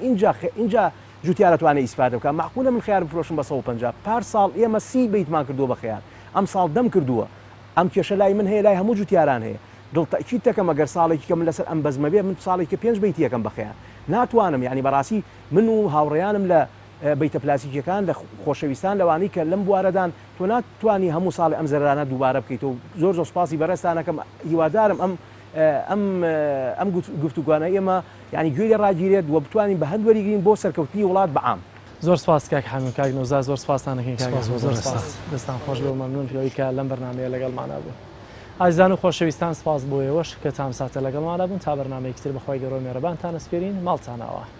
اینجا جوتیارەتوانێت ئیسفادە بکە معقولە من خیار بفرۆشم بە 150 پار ساڵ ئێمە 30 بیتمان کردووە بە خیار ئەم ساڵ دەم کردووە ئەم کێشە لای من هەیە لای هەموو جوتیاران هەیە دڵتەکید دەکەم ئەگەر ساڵێکی کە من لەسەر ئەم بەزمە بێ من ساڵێکی 5 بیتی یەکەم بە خیار ناتوانم یعنی بەڕاستی من و هاوڕێیانم لە بیتە پلاسیکیەکان لە خۆشەویستان لەوانەی کە لەم بوارەدان تۆ ناتوانی هەموو ساڵی ئەم زەرانە دووبارە بکەیتەوە زۆر سوپاسی بەڕێستانەکەم هیوادارم ئەم گفتوگوانە ئێمە ینی گوێی ڕاگیرێت و بتوانین بە هەند وەریگرین بۆ سەرکەوتنی وڵات بەعام زۆر سپاس کاک حەمیم کاک نۆزار زۆر سپاسانەکەین زۆر سپاس دەستان خۆش بێ مەمنون پێوەی کە لەم بەرنامەیە لەگەڵمانە بوو ئازیزان و خۆشەویستان سپاس بۆ ئێوەش کە تام ساتە لەگەڵمانە بوون تا بەرنامەیەکتر بەخوای گەورە و مێرەبانتان ئەسپێرین ماڵتانەوە